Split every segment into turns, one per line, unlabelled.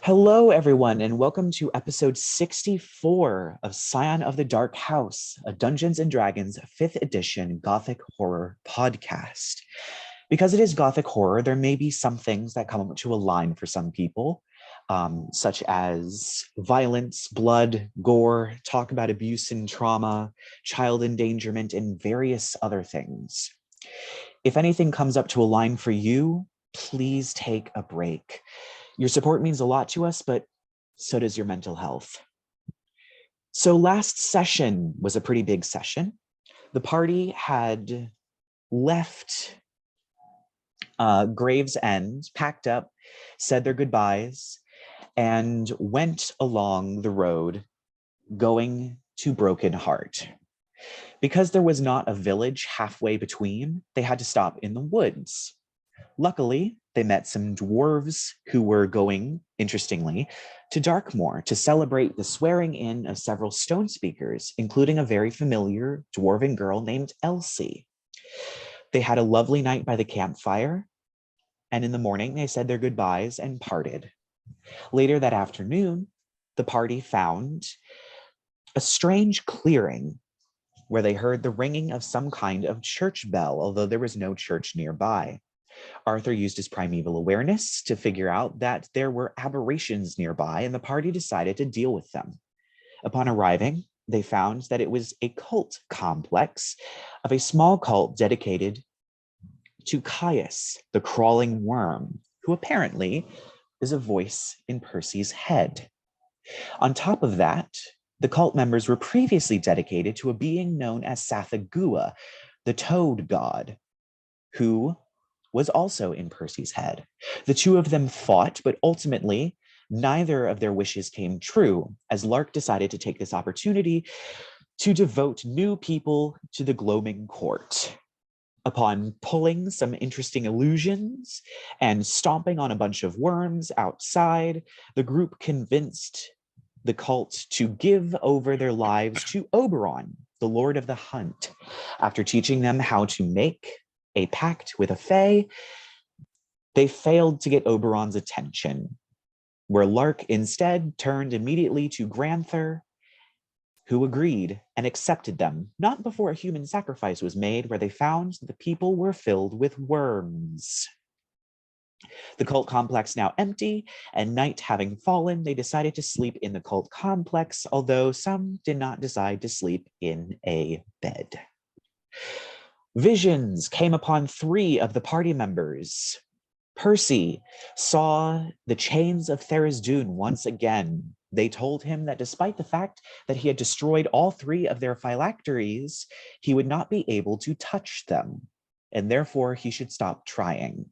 Hello, everyone, and welcome to episode 64 of Scion of the Dark House, a Dungeons and Dragons 5th edition Gothic horror podcast. Because it is Gothic horror, there may be some things that come up to a line for some people, such as violence, blood, gore, talk about abuse and trauma, child endangerment, and various other things. If anything comes up to a line for you, please take a break. Your support means a lot to us, but so does your mental health. So last session was a pretty big session. The party had left Gravesend, packed up, said their goodbyes, and went along the road going to Broken Heart. Because there was not a village halfway between, they had to stop in the woods. Luckily, they met some dwarves who were going, interestingly, to Darkmoor to celebrate the swearing in of several stone speakers, including a very familiar dwarven girl named Elsie. They had a lovely night by the campfire, and in the morning they said their goodbyes and parted. Later that afternoon, the party found a strange clearing where they heard the ringing of some kind of church bell, although there was no church nearby. Arthur used his primeval awareness to figure out that there were aberrations nearby, and the party decided to deal with them. Upon arriving, they found that it was a cult complex of a small cult dedicated to Caius, the crawling worm, who apparently is a voice in Percy's head. On top of that, the cult members were previously dedicated to a being known as Sathagua, the toad god, who was also in Percy's head. The two of them fought, but ultimately, neither of their wishes came true, as Lark decided to take this opportunity to devote new people to the gloaming court. Upon pulling some interesting illusions and stomping on a bunch of worms outside, the group convinced the cult to give over their lives to Oberon, the Lord of the Hunt. After teaching them how to make a pact with a fae, they failed to get Oberon's attention, where Lark instead turned immediately to Granther, who agreed and accepted them, not before a human sacrifice was made, where they found the people were filled with worms. The cult complex now empty, and night having fallen, they decided to sleep in the cult complex, although some did not decide to sleep in a bed. Visions came upon 3 of the party members. Percy saw the chains of Tharizdun once again. They told him that despite the fact that he had destroyed all 3 of their phylacteries, he would not be able to touch them, and therefore he should stop trying.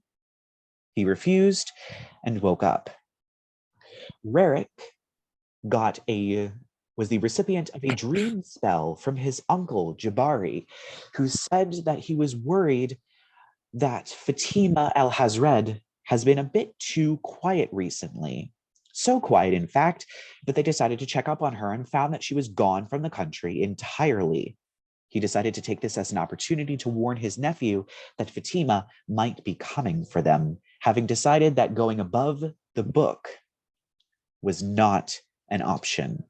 He refused and woke up. Rerek was the recipient of a dream spell from his uncle, Jabari, who said that he was worried that Fatima al-Hazred has been a bit too quiet recently. So quiet, in fact, that they decided to check up on her and found that she was gone from the country entirely. He decided to take this as an opportunity to warn his nephew that Fatima might be coming for them, having decided that going above the book was not an option.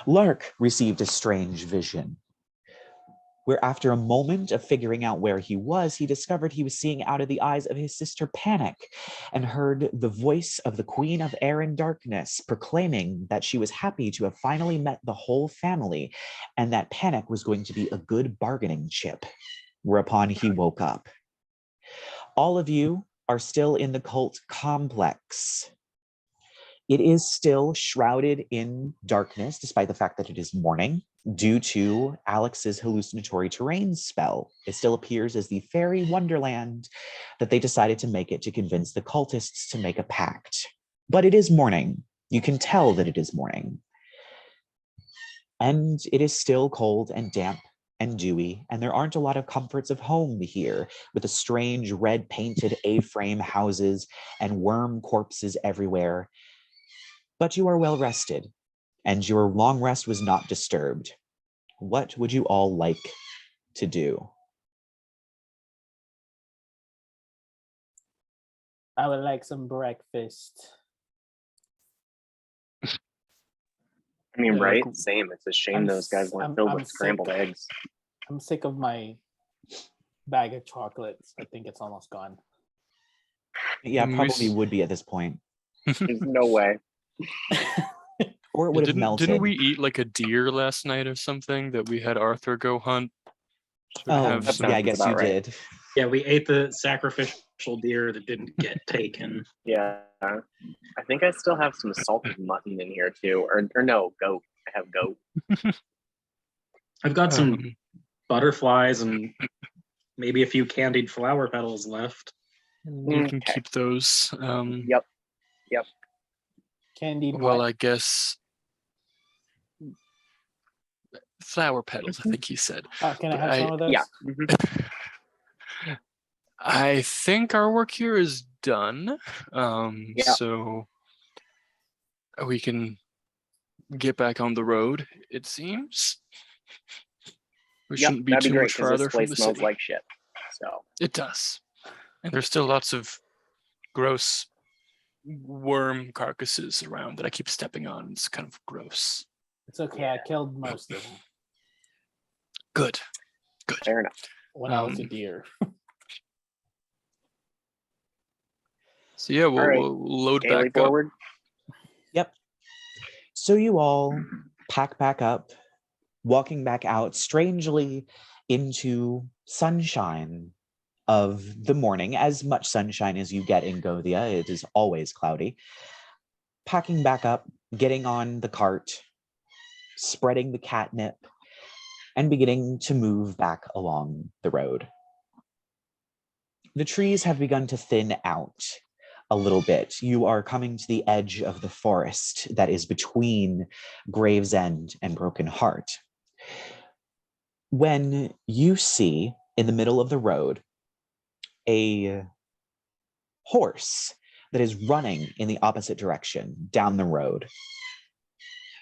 Lark received a strange vision, where after a moment of figuring out where he was, he discovered he was seeing out of the eyes of his sister Panic, and heard the voice of the Queen of Air and Darkness proclaiming that she was happy to have finally met the whole family, and that Panic was going to be a good bargaining chip, whereupon he woke up. All of you are still in the cult complex. It is still shrouded in darkness, despite the fact that it is morning, due to Alex's hallucinatory terrain spell. It still appears as the fairy wonderland that they decided to make it to convince the cultists to make a pact. But it is morning. You can tell that it is morning. And it is still cold and damp and dewy, and there aren't a lot of comforts of home here, with the strange red-painted A-frame houses and worm corpses everywhere. But you are well rested, and your long rest was not disturbed. What would you all like to do?
I would like some breakfast. I mean,
Yeah,
right?
like,
Same. It's a shame those guys weren't filled with scrambled eggs.
I'm sick of my bag of chocolates. I think it's almost gone.
Yeah, probably would be at this point.
There's no way.
Or it would have melted.
Didn't we eat like a deer last night or something that we had Arthur go hunt?
Oh, yeah, I guess you did.
Yeah, we ate the sacrificial deer that didn't get taken.
Yeah. I think I still have some salted mutton in here too. Or no, goat. I have goat.
I've got some butterflies and maybe a few candied flower petals left.
You can keep those.
Yep.
Candied.
Well, I guess flower petals. I think he said.
Can I have some of those?
Yeah.
I think our work here is done. So we can get back on the road. It seems. We shouldn't be too much farther from the
smells
city.
like shit. So
it does, and there's still lots of gross worm carcasses around that I keep stepping on. It's kind of gross.
It's okay. I killed most of them.
Good.
Fair enough.
When I was a deer.
So yeah, we'll load back forward.
Yep. So you all pack back up, walking back out strangely into sunshine of the morning, as much sunshine as you get in Gothia. It is always cloudy. Packing back up, getting on the cart, spreading the catnip, and beginning to move back along the road. The trees have begun to thin out a little bit. You are coming to the edge of the forest that is between Gravesend and Broken Heart, when you see in the middle of the road a horse that is running in the opposite direction down the road.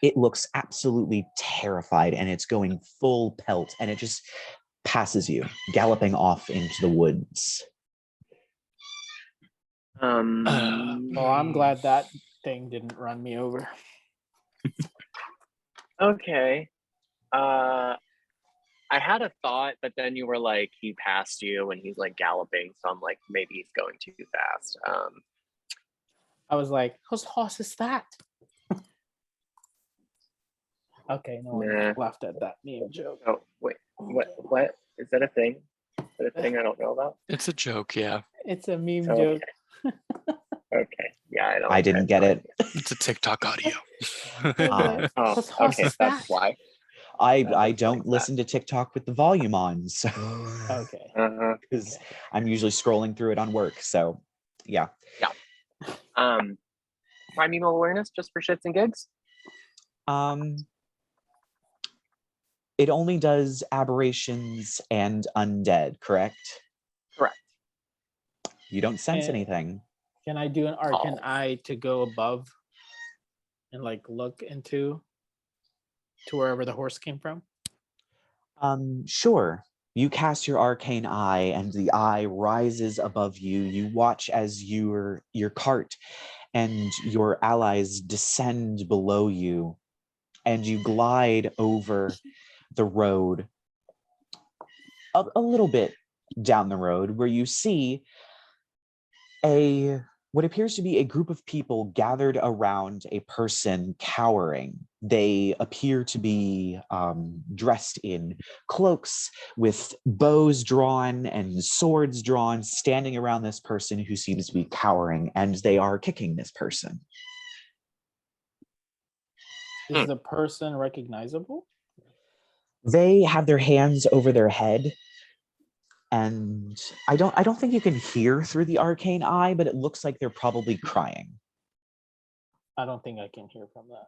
It looks absolutely terrified, and it's going full pelt, and it just passes you, galloping off into the woods.
Well, I'm glad that thing didn't run me over.
Okay. I had a thought, but then you were like, he passed you and he's like galloping. So I'm like, maybe he's going too fast.
I was like, whose horse is that? Okay, no one laughed at that meme joke.
Oh, wait, what? Is that a thing? Is that a thing I don't know about?
It's a joke, yeah.
It's a meme joke.
Okay, yeah,
I didn't get it.
It's a TikTok audio.
Okay, that's why.
I don't listen to TikTok with the volume on, so
okay.
Because I'm usually scrolling through it on work. So yeah.
Primeval awareness just for shits and gigs?
It only does aberrations and undead, correct?
Correct.
You don't sense anything.
Can I do an arcane eye to go above and like look into to wherever the horse came from?
Sure. You cast your arcane eye and the eye rises above you. You watch as your cart and your allies descend below you, and you glide over the road a little bit down the road, where you see what appears to be a group of people gathered around a person cowering. They appear to be dressed in cloaks with bows drawn and swords drawn, standing around this person who seems to be cowering, and they are kicking this person.
Is the person recognizable?
They have their hands over their head, and I don't think you can hear through the arcane eye, but it looks like they're probably crying.
I don't think I can hear from that.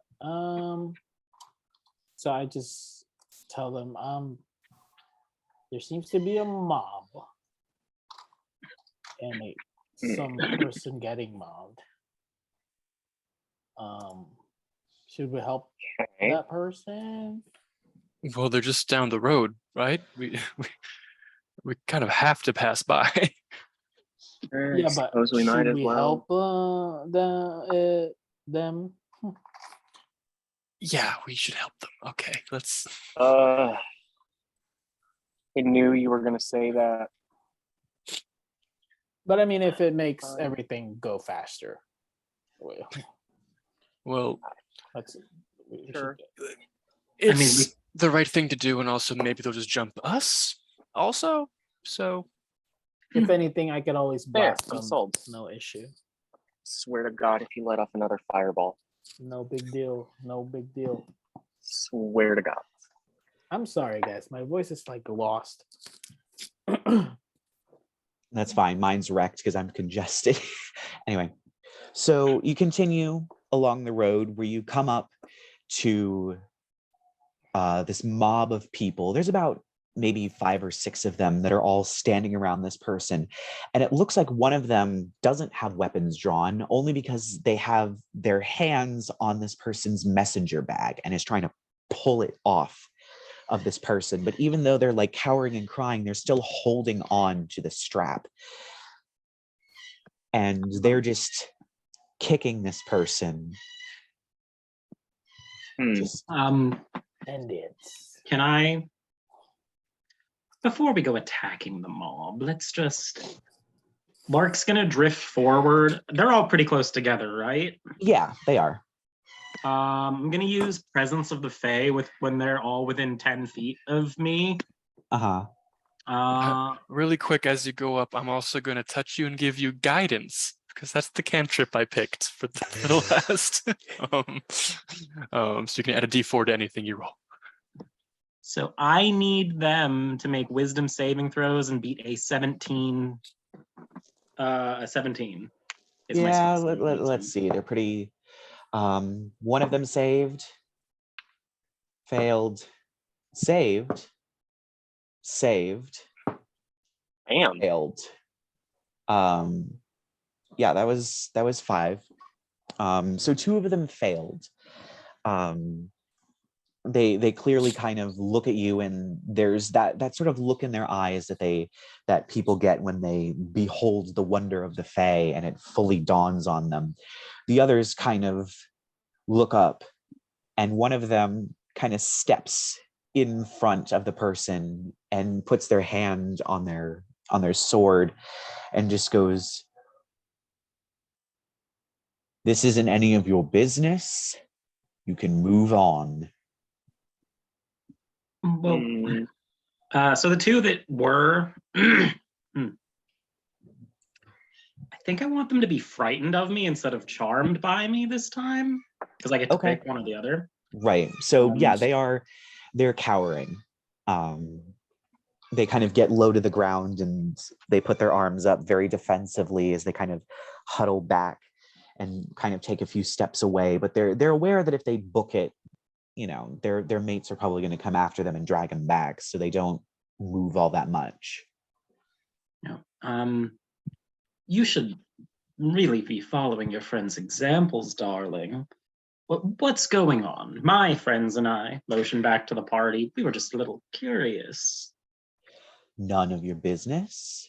So I just tell them, there seems to be a mob, and some person getting mobbed. Should we help that person?
Well, they're just down the road, right? We kind of have to pass by.
Yeah, but
we might as well
help them?
Yeah, we should help them. Okay, let's.
I knew you were gonna say that.
But I mean, if it makes
Fine.
everything go faster,
Well,
let's. We
Sure.
should-
it's the right thing to do, and also maybe they'll just jump us. Also, so
If anything, I could always
There,
blast
I'm
them.
sold.
No issue.
Swear to God, if you let off another fireball.
No big deal. No big deal.
Swear to God.
I'm sorry, guys. My voice is like lost.
That's fine. Mine's wrecked because I'm congested. Anyway, so you continue along the road where you come up to this mob of people. There's about maybe 5 or 6 of them that are all standing around this person. And it looks like one of them doesn't have weapons drawn, only because they have their hands on this person's messenger bag and is trying to pull it off of this person. But even though they're like cowering and crying, they're still holding on to the strap. And they're just kicking this person. Just
And it's
Can I, before we go attacking the mob, let's just. Lark's gonna drift forward. They're all pretty close together, right?
yeah, they are.
I'm gonna use Presence of the Fae when they're all within 10 feet of me.
Uh-huh.
really quick as you go up, I'm also going to touch you and give you guidance because that's the cantrip I picked for the last. So you can add a D4 to anything you roll.
So I need them to make wisdom saving throws and beat a 17. A 17. is my
Yeah,
wisdom.
let's see. They're pretty. One of them saved, failed, saved,
Damn.
failed. Yeah, that was 5. So 2 of them failed. They clearly kind of look at you, and there's that sort of look in their eyes that people get when they behold the wonder of the Fae and it fully dawns on them. The others kind of look up, and one of them kind of steps in front of the person and puts their hand on their sword and just goes, "This isn't any of your business. You can move on."
Well,
Hmm.
so the 2 that were, I think I want them to be frightened of me instead of charmed by me this time, because I get to
Okay.
pick one or the other.
Right. So yeah,
Um,
they're cowering. They kind of get low to the ground and they put their arms up very defensively as they kind of huddle back and kind of take a few steps away. But they're aware that if they book it, their mates are probably going to come after them and drag them back, so they don't move all that much.
You should really be following your friend's examples, darling. What's going on? My friends and I motioned back to the party. We were just a little curious.
None of your business.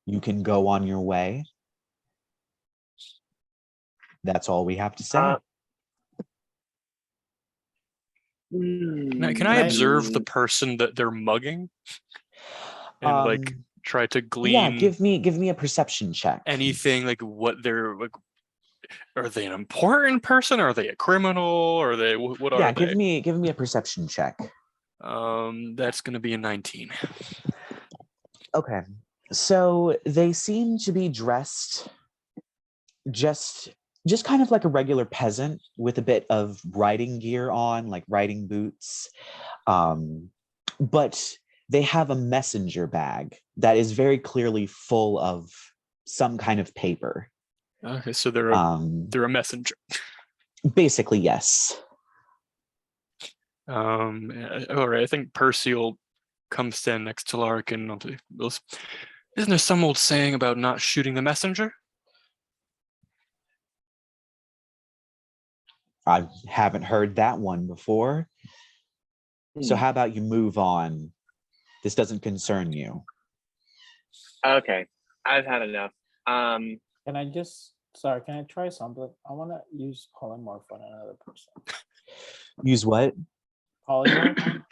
You can go on your way. That's all we have to say.
Can I observe the person that they're mugging and like try to glean?
Yeah, give me a perception check.
Anything like what they're like. Are they an important person? Are they a criminal? Are they what are they?
Give me a perception check.
That's going to be a 19.
Okay, so they seem to be dressed just kind of like a regular peasant with a bit of riding gear on, like riding boots, but they have a messenger bag that is very clearly full of some kind of paper.
Okay, so they're a messenger.
Basically, yes.
All right, I think Percy will come stand next to Lark and I'll be, isn't there some old saying about not shooting the messenger?
I haven't heard that one before. So how about you move on? This doesn't concern you.
Okay, I've had enough.
Can I just Sorry, can I try something? I want to use polymorph on another person.
Use what?
Polymorph?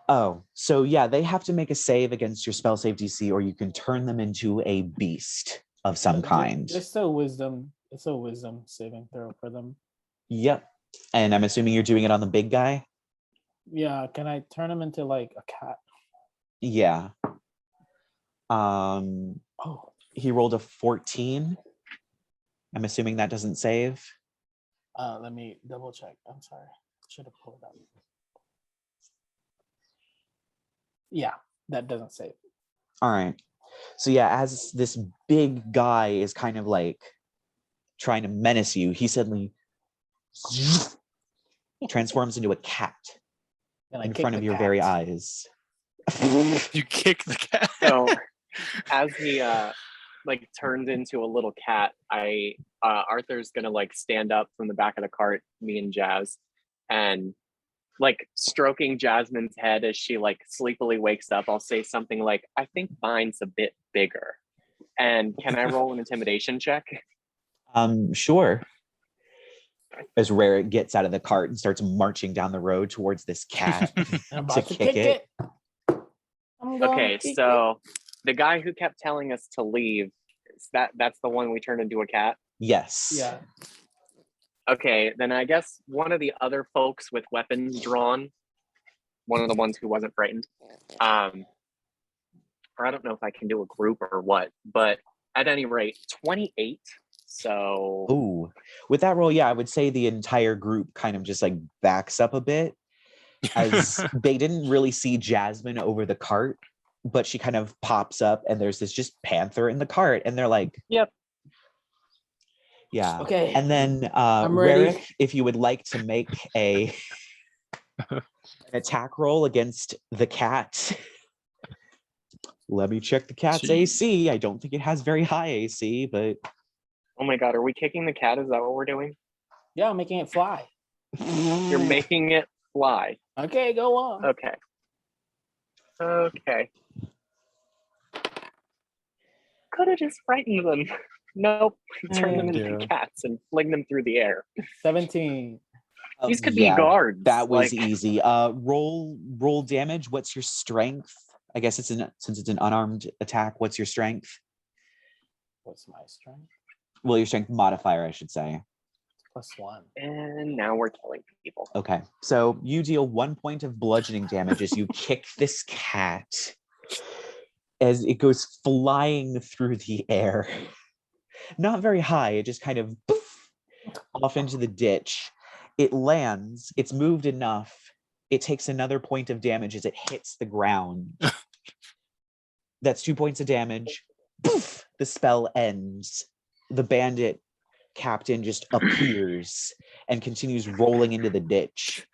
Oh, so yeah, they have to make a save against your spell save DC, or you can turn them into a beast of some kind.
It's a wisdom saving throw for them.
Yep. And I'm assuming you're doing it on the big guy?
Yeah, can I turn him into like a cat?
Yeah.
Oh,
He rolled a 14. I'm assuming that doesn't save.
let me double check. I'm sorry. Should have pulled it up. Yeah, that doesn't save.
All right. So yeah, as this big guy is kind of like trying to menace you, he suddenly transforms into a cat
And I
in
kick
front of
the
your
cat.
very eyes.
You kick the cat.
So as he like turns into a little cat, Arthur's gonna like stand up from the back of the cart, me and Jazz, and like stroking Jasmine's head as she like sleepily wakes up. I'll say something like, "I think mine's a bit bigger." And can I roll an intimidation check?
Sure. As Rerek gets out of the cart and starts marching down the road towards this cat
I'm
to
about
kick it.
I'm gonna
Okay,
kick
so the guy who kept telling us to leave, that's the one we turned into a cat.
Yes.
it. Yeah.
Okay, then I guess one of the other folks with weapons drawn, one of the ones who wasn't frightened, or I don't know if I can do a group or what, but at any rate, 28. So
Ooh. With that roll, yeah, I would say the entire group kind of just like backs up a bit, as they didn't really see Jasmine over the cart, but she kind of pops up and there's this just panther in the cart, and they're like,
yep.
yeah.
Okay.
And then
I'm ready.
Rerek, if you would like to make an attack roll against the cat. Let me check the cat's
Jeez.
AC. I don't think it has very high AC, but
Oh my god, are we kicking the cat? Is that what we're doing?
Yeah, I'm making it fly.
You're making it fly.
Okay, go on.
Okay. Okay. Could have just frightened them. Nope. Turn them into
Yeah.
cats and fling them through the air.
17.
These could be guards.
That was
like,
easy. Roll damage. What's your strength? I guess since it's an unarmed attack, what's your strength?
What's my strength?
Well, your strength modifier, I should say.
+1.
And now we're killing people.
Okay. So you deal 1 point of bludgeoning damage as you kick this cat as it goes flying through the air. Not very high, it just kind of poof, off into the ditch. It lands, it's moved enough. It takes another point of damage as it hits the ground. That's 2 points of damage. Poof, the spell ends. The bandit captain just appears and continues rolling into the ditch.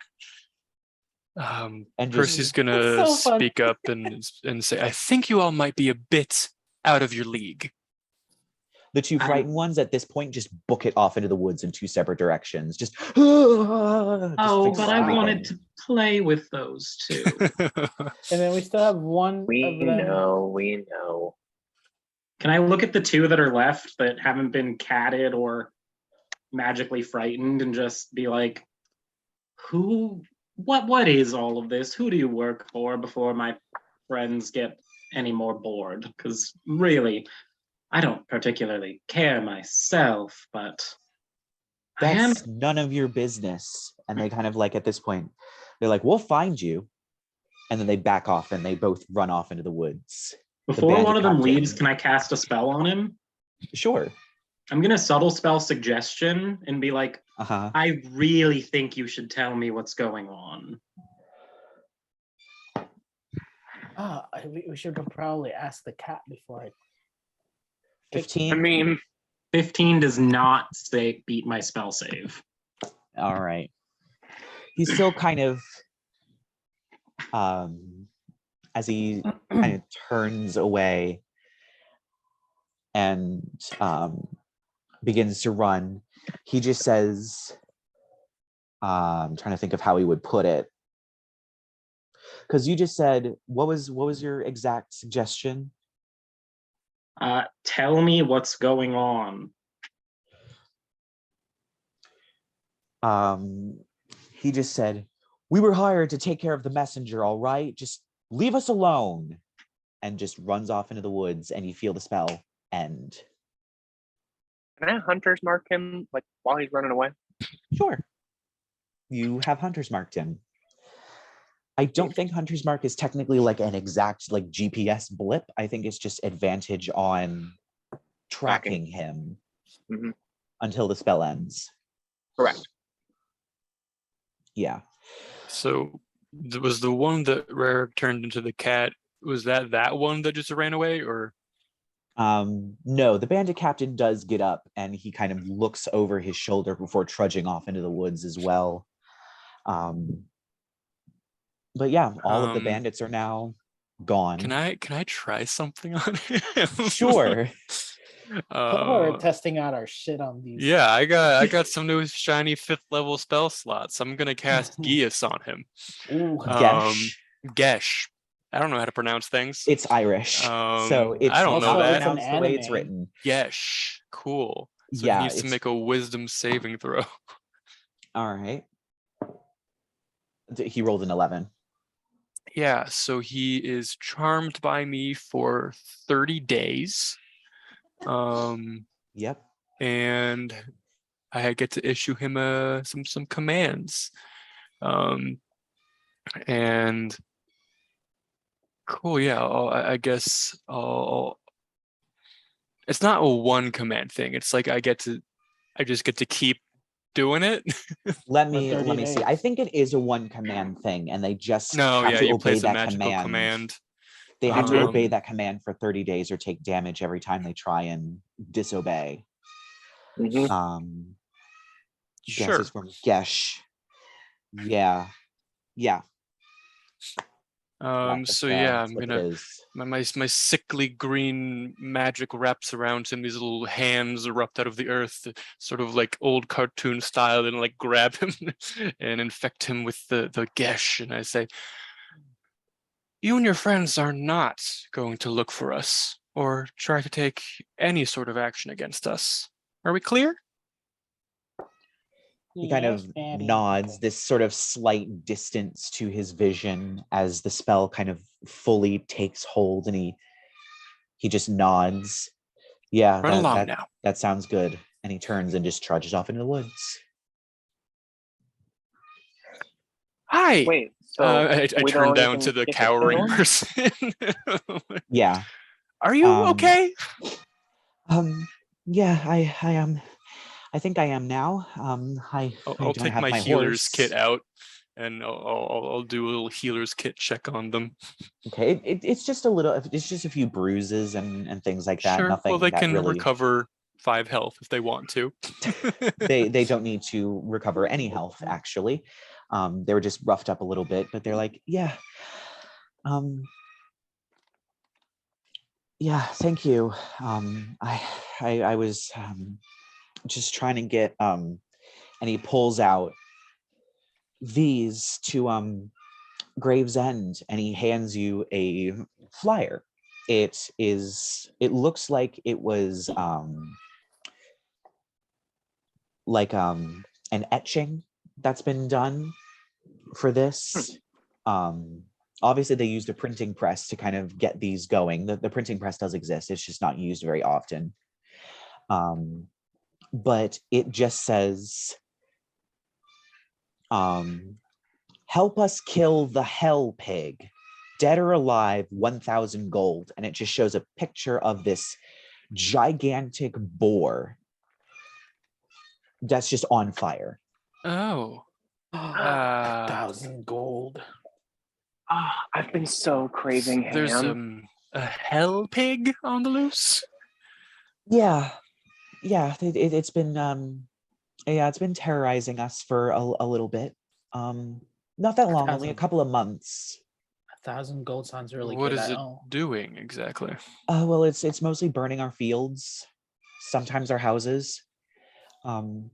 And
Percy's
just
gonna
so fun.
speak up and say, "I think you all might be a bit out of your league."
the two
I'm-
frightened ones at this point just book it off into the woods in two separate directions. Just
Oh,
like
but I wanted
screaming.
to play with those two.
And then we still have one
We
of them.
know.
Can I look at the two that are left that haven't been catted or magically frightened and just be like, what is all of this? Who do you work for before my friends get any more bored? Because really, I don't particularly care myself, but I am.
That's none of your business. And they kind of like at this point, they're like, we'll find you. And then they back off and they both run off into the woods.
Before
bandit
one of them
captain.
leaves, can I cast a spell on him?
Sure.
I'm gonna subtle spell suggestion and be like,
Uh-huh.
I really think you should tell me what's going on.
We should probably ask the cat before I.
15.
I mean,
15 does not beat my spell save.
All right. He's still kind of as he kind of turns away and begins to run, he just says, I'm trying to think of how he would put it. Because you just said, what was your exact suggestion?
Tell me what's going on.
he just said, "We were hired to take care of the messenger, all right? Just leave us alone." And just runs off into the woods, and you feel the spell end.
Can I hunter's mark him like while he's running away?
Sure. You have hunter's marked him. I don't think hunter's mark is technically like an exact like GPS blip. I think it's just advantage on tracking him until the spell ends.
Correct.
Yeah.
So was the one that Rerek turned into the cat, was that one that just ran away, or?
No, the bandit captain does get up and he kind of looks over his shoulder before trudging off into the woods as well. But yeah, all of the bandits are now gone.
Can I try something on him?
Sure.
We're testing out our shit on these.
Yeah, I got some new shiny 5th level spell slots. I'm gonna cast Geas on him.
Ooh.
Gesh.
I don't know how to pronounce things.
It's Irish, so it's
I don't know that.
pronounced the way it's written.
Gesh. Cool. So
yeah,
he needs to make a wisdom saving throw.
All right. He rolled an 11.
Yeah, so he is charmed by me for 30 days.
Yep.
And I get to issue him some commands. And cool, yeah. I guess it's not a one command thing. It's like I just get to keep doing it.
Let me see. I think it is a one command thing, and they just
you
obey
place a
that
magical command.
They have to obey that command for 30 days or take damage every time they try and disobey.
Sure.
Is from Gesh. Yeah.
So yeah, I'm gonna my sickly green magic wraps around him. These little hands erupt out of the earth, sort of like old cartoon style, and like grab him and infect him with the Gesh. And I say, "You and your friends are not going to look for us or try to take any sort of action against us. Are we clear?"
He kind of nods, this sort of slight distance to his vision as the spell kind of fully takes hold, and he just nods. Yeah, that sounds good. And he turns and just trudges off into the woods.
Hi. Wait, so
I turn down to the cowering person.
Yeah.
Are you okay?
Yeah, I am. I think I am now.
I'll take my healer's kit out, and I'll do a little healer's kit check on them.
Okay, it's just a little. It's just a few bruises and things like that.
Sure.
Nothing.
Well, they
that
can
really...
recover 5 health if they want to.
they don't need to recover any health, actually. They were just roughed up a little bit, but they're like, yeah. Yeah, thank you. I was just trying to get and he pulls out these to Gravesend, and he hands you a flyer. It looks like it was an etching that's been done for this. Obviously they used a printing press to kind of get these going. The printing press does exist, it's just not used very often. But it just says, help us kill the hell pig, dead or alive, 1,000 gold. And it just shows a picture of this gigantic boar that's just on fire.
Oh.
1,000 gold.
I've been so craving ham.
There's a hell pig on the loose?
Yeah. It's been it's been terrorizing us for a little bit. Not that long, only a couple of months.
1,000 gold sounds really
good.
What
is it doing exactly?
Well, it's mostly burning our fields, sometimes our houses. The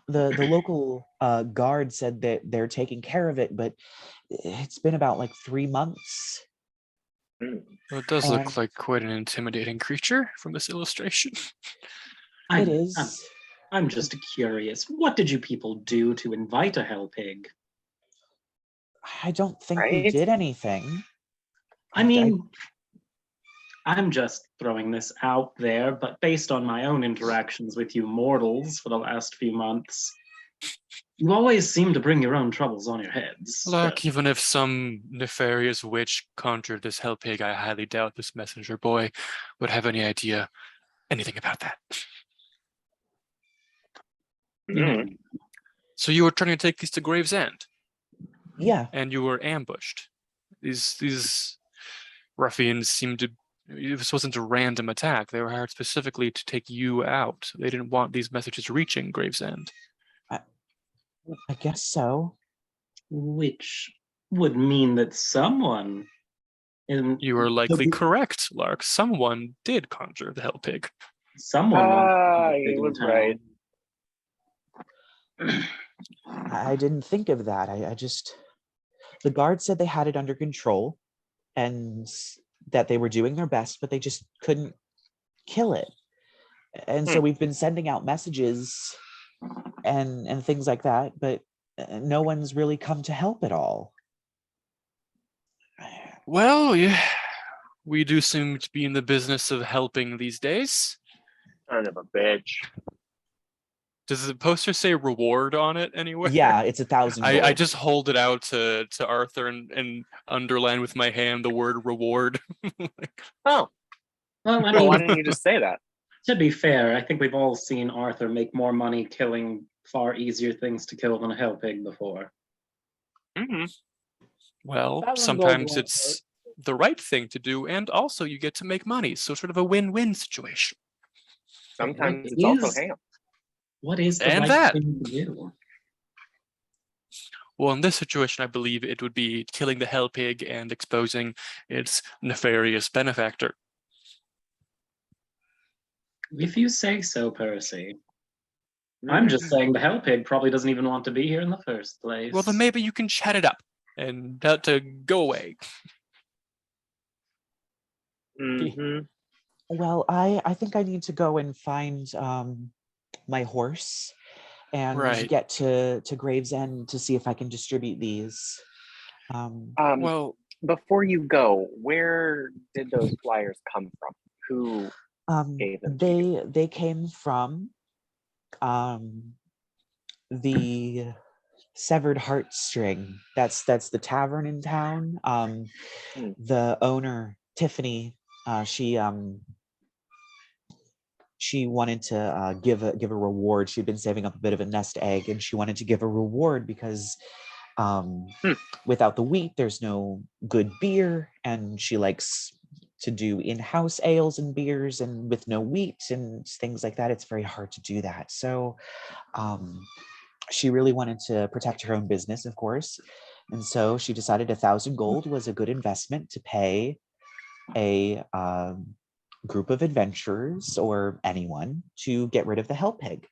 local guard said that they're taking care of it, but it's been about like 3 months.
Well, it does look like quite an intimidating creature from this illustration.
It is.
I'm just curious. What did you people do to invite a hell pig?
I don't think we
Right?
did anything.
I mean, I'm just throwing this out there, but based on my own interactions with you mortals for the last few months, you always seem to bring your own troubles on your heads.
Lark, even if some nefarious witch conjured this hell pig, I highly doubt this messenger boy would have any idea anything about that.
Mm.
So you were trying to take these to Gravesend,
Yeah,
and you were ambushed. These ruffians seemed to. This wasn't a random attack. They were hired specifically to take you out. They didn't want these messages reaching Gravesend.
I guess so.
Which would mean that someone in
You are likely correct, Lark. Someone did conjure the hell pig.
someone wants to
He
be
was
in
right.
town.
I didn't think of that. I just, the guard said they had it under control and that they were doing their best, but they just couldn't kill it. And so we've been sending out messages and things like that, but no one's really come to help at all.
Well, yeah, we do seem to be in the business of helping these days.
Son of a bitch.
Does the poster say reward on it anywhere?
Yeah, it's 1,000 gold.
I just hold it out to Arthur and underline with my hand the word reward.
Oh,
Well, I
well, why
mean,
didn't you just say that?
to be fair, I think we've all seen Arthur make more money killing far easier things to kill than a hell pig before.
Mm-hmm.
Well,
1,000 gold
sometimes
won't
it's the right thing to do, and also you get to make money. So sort of a win-win situation.
Sometimes
What
it's also
is-
ham.
What is the
And
right
that.
thing to do?
Well, in this situation, I believe it would be killing the hell pig and exposing its nefarious benefactor.
If you say so, Percy. I'm just saying the hell pig probably doesn't even want to be here in the first place.
Well, then maybe you can chat it up and tell it to go away.
Mm-hmm.
Well, I think I need to go and find my horse and
Right.
get to Gravesend to see if I can distribute these.
Well,
Before you go, where did those flyers come from? Who gave them to you?
They came from the Severed Heartstring. That's the tavern in town. The owner, Tiffany, she wanted to give a reward. She'd been saving up a bit of a nest egg, and she wanted to give a reward because without the wheat, there's no good beer, and she likes to do in-house ales and beers, and with no wheat and things like that, it's very hard to do that. So she really wanted to protect her own business, of course, and so she decided 1,000 gold was a good investment to pay a group of adventurers or anyone to get rid of the hell pig,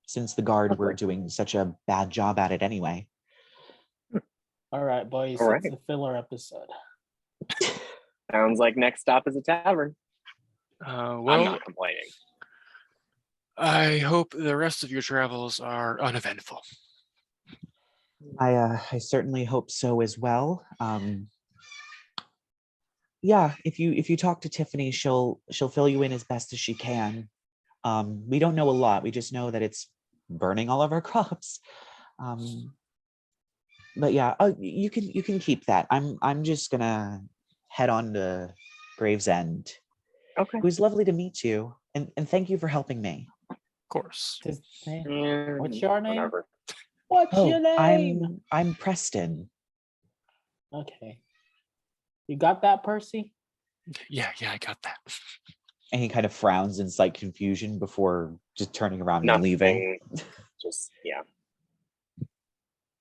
since the guard were doing such a bad job at it anyway.
All right, boys.
All
It's
right.
the filler episode.
Sounds like next stop is a tavern. I'm
well,
not complaining.
I hope the rest of your travels are uneventful.
I certainly hope so as well. Yeah, if you talk to Tiffany, she'll fill you in as best as she can. We don't know a lot. We just know that it's burning all of our crops. But yeah, you can keep that. I'm just gonna head on to Gravesend.
Okay.
It was lovely to meet you, and thank you for helping me.
Of course.
What's your name?
Whatever.
What's your name?
I'm Preston.
Okay. You got that, Percy?
Yeah, I got that.
And he kind of frowns in slight confusion before just turning around and leaving.
Just, yeah.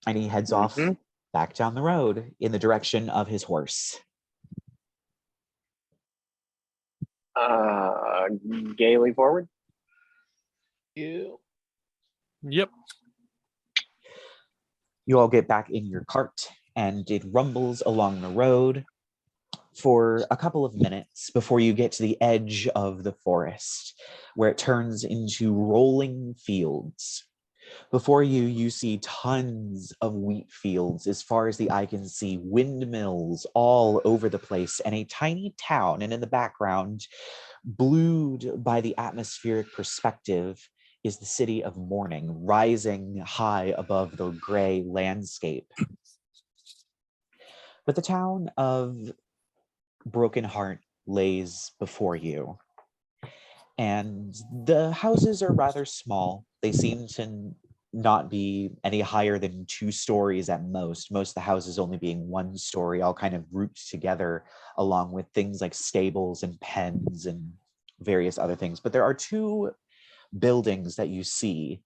And he heads off back down the road in the direction of his horse.
Gaily forward.
You.
Yep.
You all get back in your cart and it rumbles along the road. for a couple of minutes before you get to the edge of the forest, where it turns into rolling fields. Before you, you see tons of wheat fields as far as the eye can see, windmills all over the place, and a tiny town. And in the background, blued by the atmospheric perspective, is the city of Mourning, rising high above the gray landscape. But the town of Broken Heart lays before you. And the houses are rather small. They seem to not be any higher than 2 stories at most. Most of the houses only being 1 story, all kind of grouped together, along with things like stables and pens and various other things. But there are 2 buildings that you see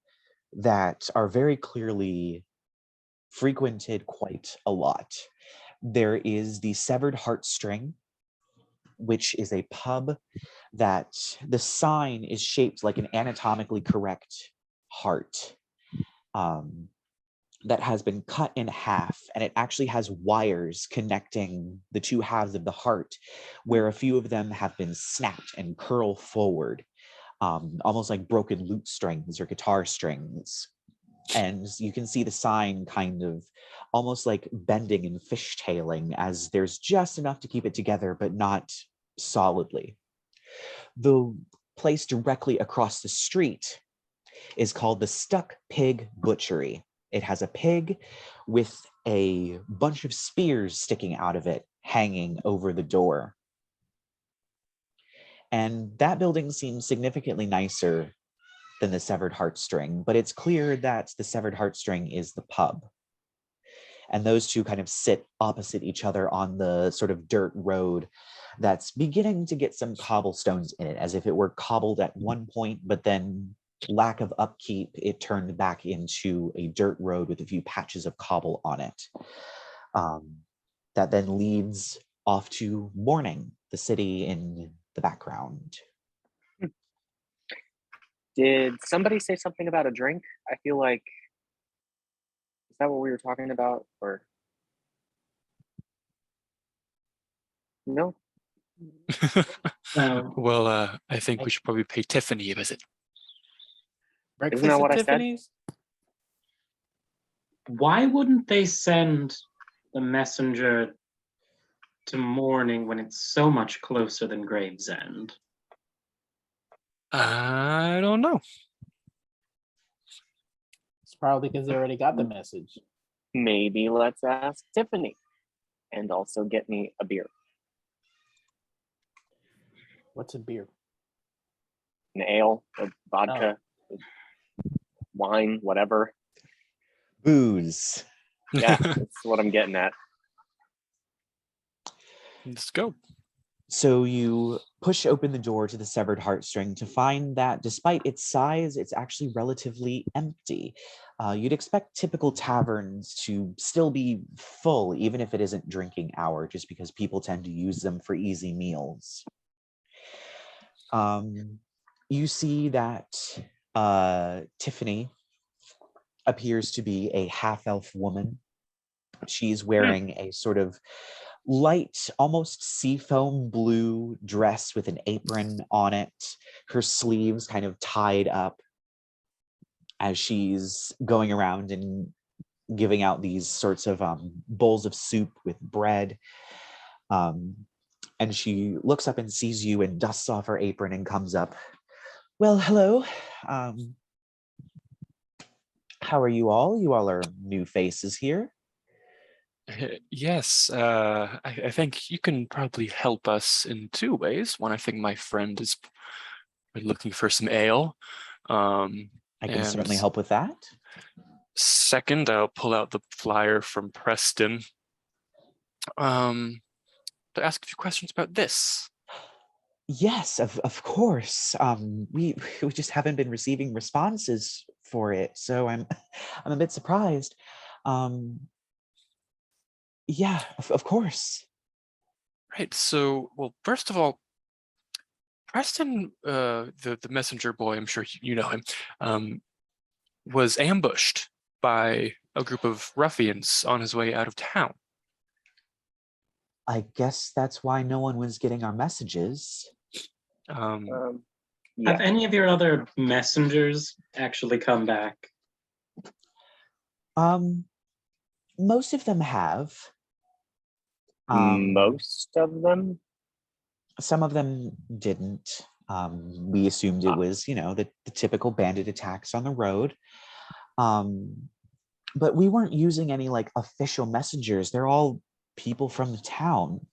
that are very clearly frequented quite a lot. There is the Severed Heartstring, which is a pub that the sign is shaped like an anatomically correct heart that has been cut in half, and it actually has wires connecting the 2 halves of the heart, where a few of them have been snapped and curl forward, almost like broken lute strings or guitar strings. And you can see the sign kind of almost like bending and fishtailing, as there's just enough to keep it together, but not solidly. The place directly across the street is called the Stuck Pig Butchery. It has a pig with a bunch of spears sticking out of it, hanging over the door. And that building seems significantly nicer than the Severed Heartstring, but it's clear that the Severed Heartstring is the pub. And those 2 kind of sit opposite each other on the sort of dirt road that's beginning to get some cobblestones in it, as if it were cobbled at one point, but then lack of upkeep, it turned back into a dirt road with a few patches of cobble on it. That then leads off to Mourning, the city in the background.
Did somebody say something about a drink? I feel like, is that what we were talking about? Or no?
Well, I think we should probably pay Tiffany a visit.
Breakfast
that
at
what I said?
Tiffany's?
Why wouldn't they send the messenger to Mourning when it's so much closer than Gravesend?
I don't know.
It's probably because they already got the message.
Maybe let's ask Tiffany, and also get me a beer,
What's a beer?
an ale, a vodka, wine, whatever.
Booze.
Yeah, that's what I'm getting at.
Let's go.
So you push open the door to the Severed Heartstring to find that despite its size, it's actually relatively empty. You'd expect typical taverns to still be full, even if it isn't drinking hour, just because people tend to use them for easy meals. You see that Tiffany appears to be a half-elf woman. She's wearing a sort of light, almost seafoam blue dress with an apron on it, her sleeves kind of tied up as she's going around and giving out these sorts of bowls of soup with bread. And she looks up and sees you and dusts off her apron and comes up. Well, hello. How are you all? You all are new faces here.
Yes, I think you can probably help us in 2 ways. One, I think my friend is looking for some ale.
I can certainly
and
help with that.
Second, I'll pull out the flyer from Preston to ask a few questions about this.
Yes, of course. We just haven't been receiving responses for it, so I'm a bit surprised. Yeah, of course.
Right. So, well, first of all, Preston, the messenger boy, I'm sure you know him, was ambushed by a group of ruffians on his way out of town.
I guess that's why no one was getting our messages.
Yeah.
Have any of your other messengers actually come back?
Most of them have.
Most of them?
Some of them didn't. We assumed it was, the typical bandit attacks on the road. But we weren't using any like official messengers. They're all people from the town.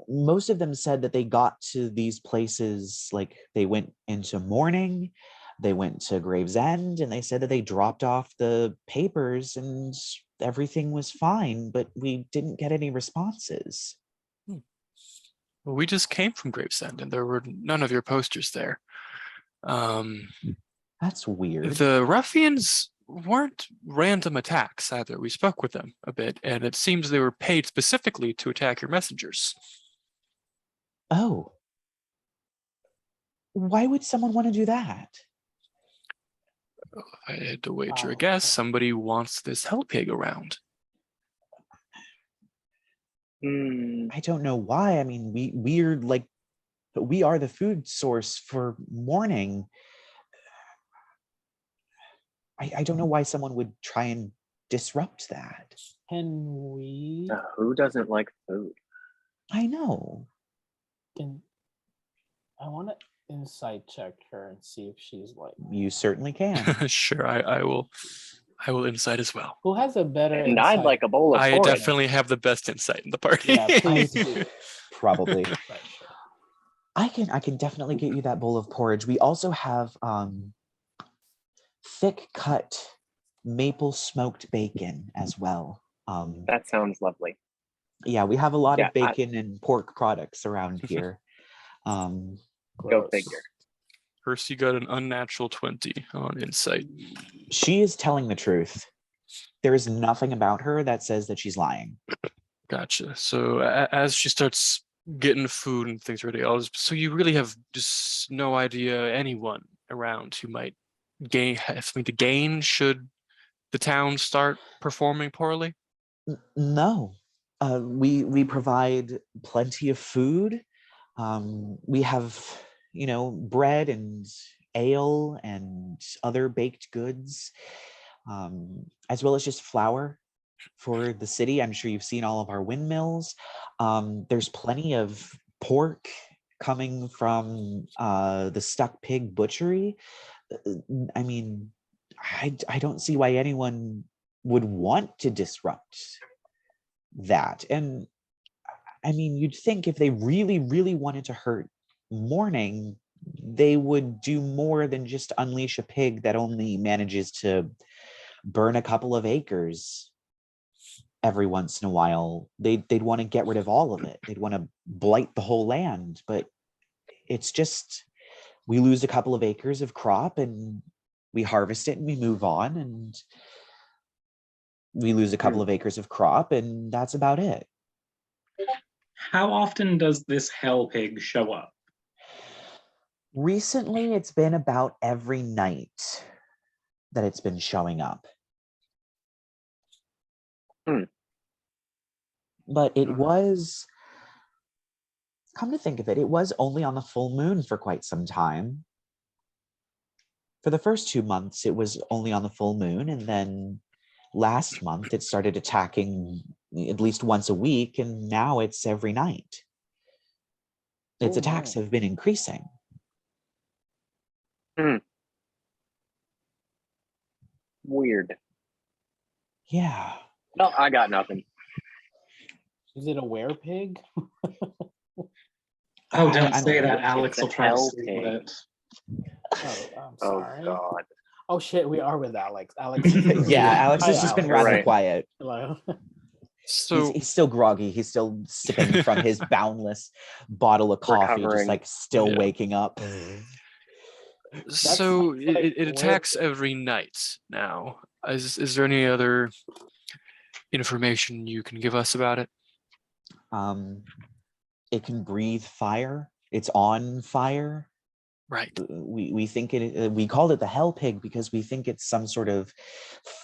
Most of them said that they got to these places, like they went into Mourning, they went to Gravesend, and they said that they dropped off the papers and everything was fine, but we didn't get any responses.
Well, we just came from Gravesend, and there were none of your posters there.
That's weird.
The ruffians weren't random attacks either. We spoke with them a bit, and it seems they were paid specifically to attack your messengers.
Oh. Why would someone want to do that?
I had to wager a guess. Somebody wants this hell pig around.
I don't know why. I mean, we are the food source for Mourning. I don't know why someone would try and disrupt that.
Can we?
Who doesn't like food?
I know.
I want to insight check her and see if she's like.
You certainly can.
Sure, I will insight as well.
Who has a better?
And
insight?
I'd like a bowl of
I
porridge.
definitely have the best insight in the party.
Yeah, please do.
Probably.
Right, sure.
I can definitely get you that bowl of porridge. We also have thick cut maple smoked bacon as well.
That sounds lovely.
Yeah, we have a lot
Yeah,
of bacon and pork products around here.
Go figure.
Percy got an unnatural 20 on insight.
She is telling the truth. There is nothing about her that says that she's lying.
Gotcha. So as she starts getting food and things ready, so you really have just no idea anyone around who might have something to gain should the town start performing poorly?
No. We provide plenty of food. We have, bread and ale and other baked goods, as well as just flour for the city. I'm sure you've seen all of our windmills. There's plenty of pork coming from the Stuck Pig Butchery. I mean, I don't see why anyone would want to disrupt that. And I mean, you'd think if they really, really wanted to hurt Mourning, they would do more than just unleash a pig that only manages to burn a couple of acres every once in a while. They'd want to get rid of all of it. They'd want to blight the whole land. But it's just, we lose a couple of acres of crop and we harvest it and we move on, and we lose a couple of acres of crop and that's about it.
How often does this hell pig show up?
Recently, it's been about every night that it's been showing up. But it was, come to think of it, it was only on the full moon for quite some time. For the first 2 months, it was only on the full moon, and then last month it started attacking at least once a week, and now it's every night. Its attacks have been increasing.
Weird.
Yeah.
No, I got nothing.
Is it a werepig?
Oh, don't
I'm-
say that. Alex
It's a
will try to
hell
steal
pig.
it.
Oh, I'm
Oh
sorry.
God.
Oh shit, we are with Alex. Alex.
Yeah, Alex has
Hi,
just been
Alex.
rather
Right.
quiet.
Hello.
So
He's still groggy. He's still sipping from his boundless bottle of coffee, just
Recovering.
like still
Yeah.
waking up.
so
like,
it
where-
attacks every night now. Is there any other information you can give us about it?
It can breathe fire. It's on fire.
Right.
We think we called it the hell pig because we think it's some sort of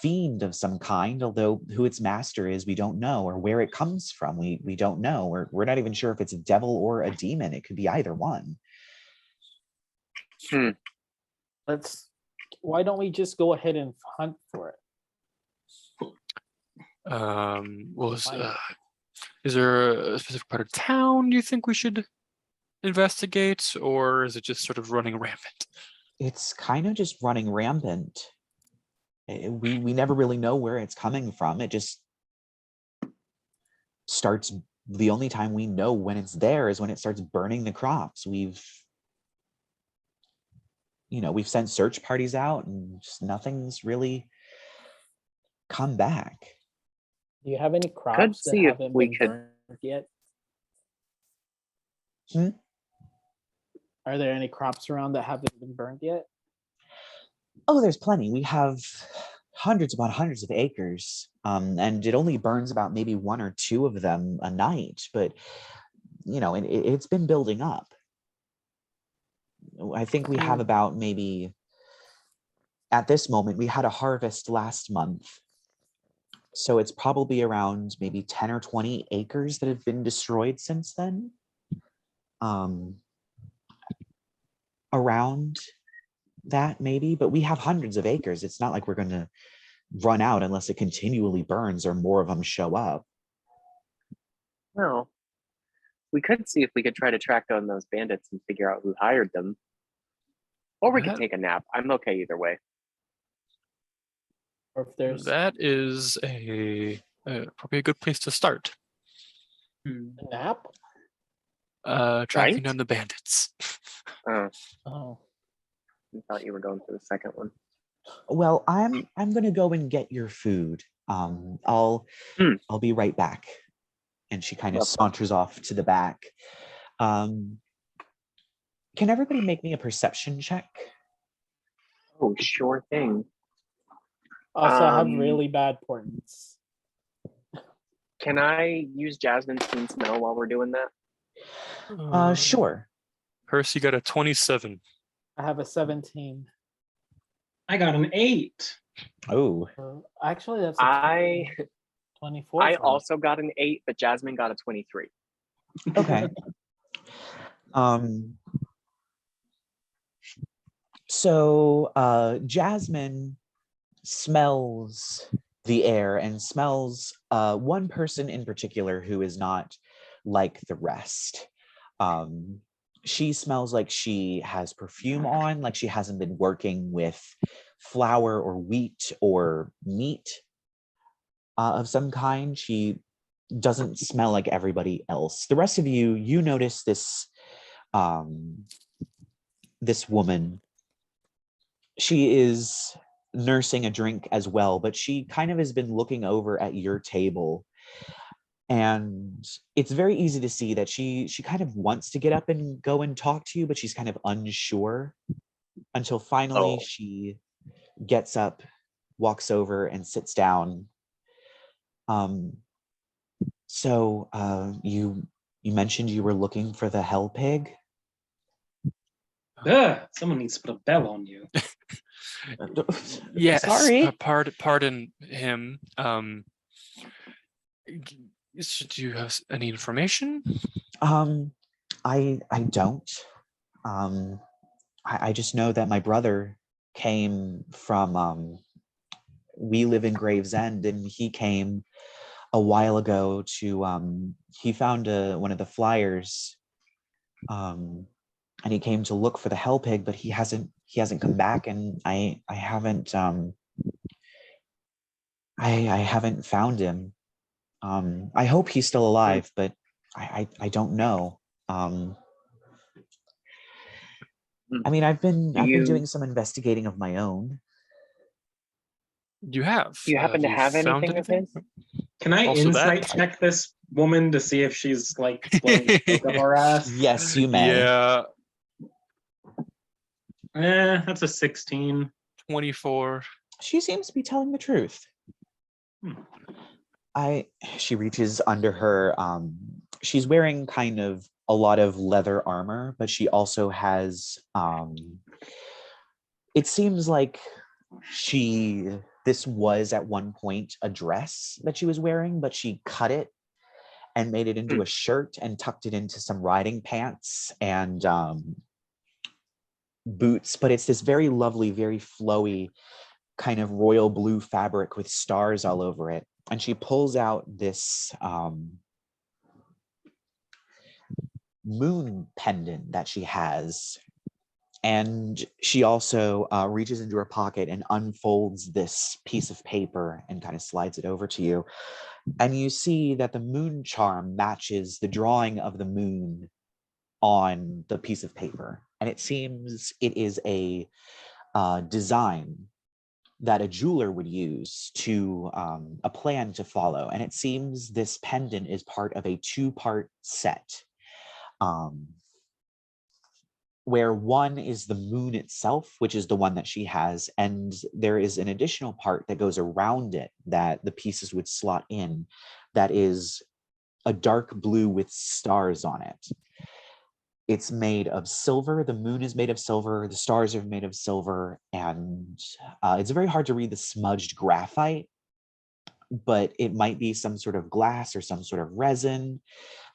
fiend of some kind, although who its master is we don't know, or where it comes from we don't know. We're not even sure if it's a devil or a demon. It could be either one.
Why don't we just go ahead and hunt for it?
Well,
Fine.
is there a specific part of town you think we should investigate, or is it just sort of running rampant?
It's kind of just running rampant. We never really know where it's coming from. It just starts. The only time we know when it's there is when it starts burning the crops. We've sent search parties out and just nothing's really come back.
Do you have any crops that
see if
haven't
we
been
could-
burned yet?
Hmm?
Are there any crops around that haven't been burned yet?
Oh, there's plenty. We have hundreds upon hundreds of acres, and it only burns about maybe one or two of them a night. But it's been building up. I think we have about maybe, at this moment, we had a harvest last month. So it's probably around maybe 10 or 20 acres that have been destroyed since then. Around that maybe, but we have hundreds of acres. It's not like we're going to run out unless it continually burns or more of them show up.
Well, we could see if we could try to track down those bandits and figure out who hired them. Or we could
That-
take a nap. I'm okay either way.
Or if there's
That is probably a good place to start.
a nap?
Tracking
Right?
down the bandits.
Oh,
I thought you were going for the second one.
Well, I'm going to go and get your food. I'll be right back. And she kind of
Lovely.
saunters off to the back. Can everybody make me a perception check?
Oh, sure thing.
also, I have
Um,
really bad portents.
Can I use Jasmine's keen smell while we're doing that?
Sure.
Percy got a 27.
I have a 17.
I got an 8.
Oh,
Actually, that's a
I
24.
I
for me.
also got an 8, but Jasmine got a 23.
okay. So Jasmine smells the air and smells one person in particular who is not like the rest. She smells like she has perfume on, like she hasn't been working with flour or wheat or meat of some kind. She doesn't smell like everybody else. The rest of you notice this this woman. She is nursing a drink as well, but she kind of has been looking over at your table, and it's very easy to see that she kind of wants to get up and go and talk to you, but she's kind of unsure until finally
Oh.
she gets up, walks over and sits down. So you mentioned you were looking for the hell pig.
Ugh, someone needs to put a bell on you.
Yes.
Sorry.
Pardon him. Do you have any information?
I don't. I just know that my brother came from we live in Gravesend, and he came a while ago to he found one of the flyers, and he came to look for the hell pig, but he hasn't come back, and I haven't I haven't found him. I hope he's still alive, but I don't know. I mean, I've been doing some investigating of my own.
You have.
Do you happen to
you
have
found
anything of his?
Can I
Also that-
insight check this woman to see if she's like blowing smoke up our ass?
Yes, you may.
Yeah,
That's a 16.
24.
She seems to be telling the truth. She reaches under her, she's wearing kind of a lot of leather armor, but she also has it seems like this was at one point a dress that she was wearing, but she cut it and made it into a shirt and tucked it into some riding pants and boots. But it's this very lovely, very flowy kind of royal blue fabric with stars all over it. And she pulls out this moon pendant that she has. And she also reaches into her pocket and unfolds this piece of paper and kind of slides it over to you. And you see that the moon charm matches the drawing of the moon on the piece of paper. And it seems it is a design that a jeweler would use to a plan to follow. And it seems this pendant is part of a 2-part set. Where one is the moon itself, which is the one that she has, and there is an additional part that goes around it that the pieces would slot in, that is a dark blue with stars on it. It's made of silver. The moon is made of silver. The stars are made of silver, and it's very hard to read the smudged graphite, but it might be some sort of glass or some sort of resin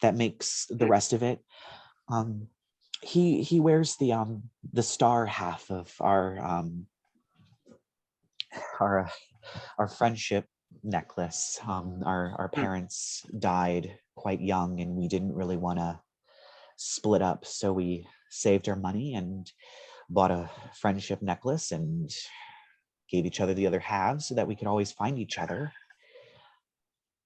that makes the rest of it. He wears the star half of our friendship necklace. Our parents died quite young, and we didn't really want to split up, so we saved our money and bought a friendship necklace and gave each other the other halves so that we could always find each other.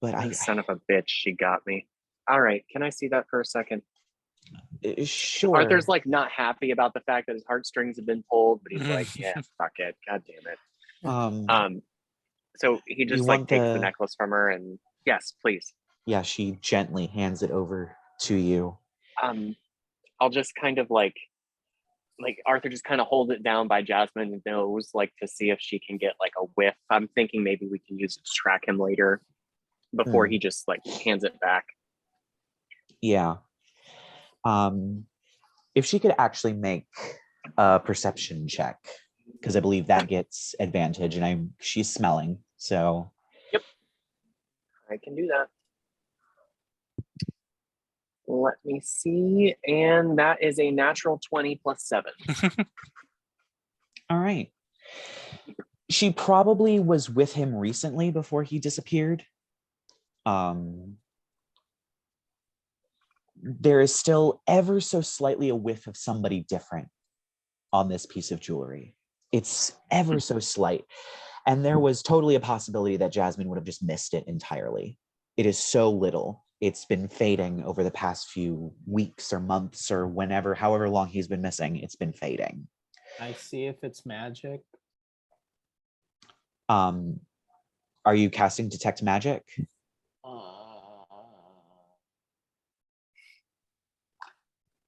But
Son of a bitch, she got me. All right, can I see that for a second?
Sure.
Arthur's like not happy about the fact that his heartstrings have been pulled, but he's like, yeah, fuck it, god damn it. So he just like takes the necklace from her and yes, please.
Yeah, she gently hands it over to you.
I'll just kind of like Arthur just kind of hold it down by Jasmine's nose, like to see if she can get like a whiff. I'm thinking maybe we can use it to track him later before he just like hands it back.
Yeah. If she could actually make a perception check, because I believe that gets advantage, and she's smelling, so.
Yep, I can do that. Let me see, and that is a natural 20 plus 7.
All right. She probably was with him recently before he disappeared. There is still ever so slightly a whiff of somebody different on this piece of jewelry. It's ever so slight. And there was totally a possibility that Jasmine would have just missed it entirely. It is so little. It's been fading over the past few weeks or months or however long he's been missing, it's been fading.
I see if it's magic.
Are you casting Detect Magic?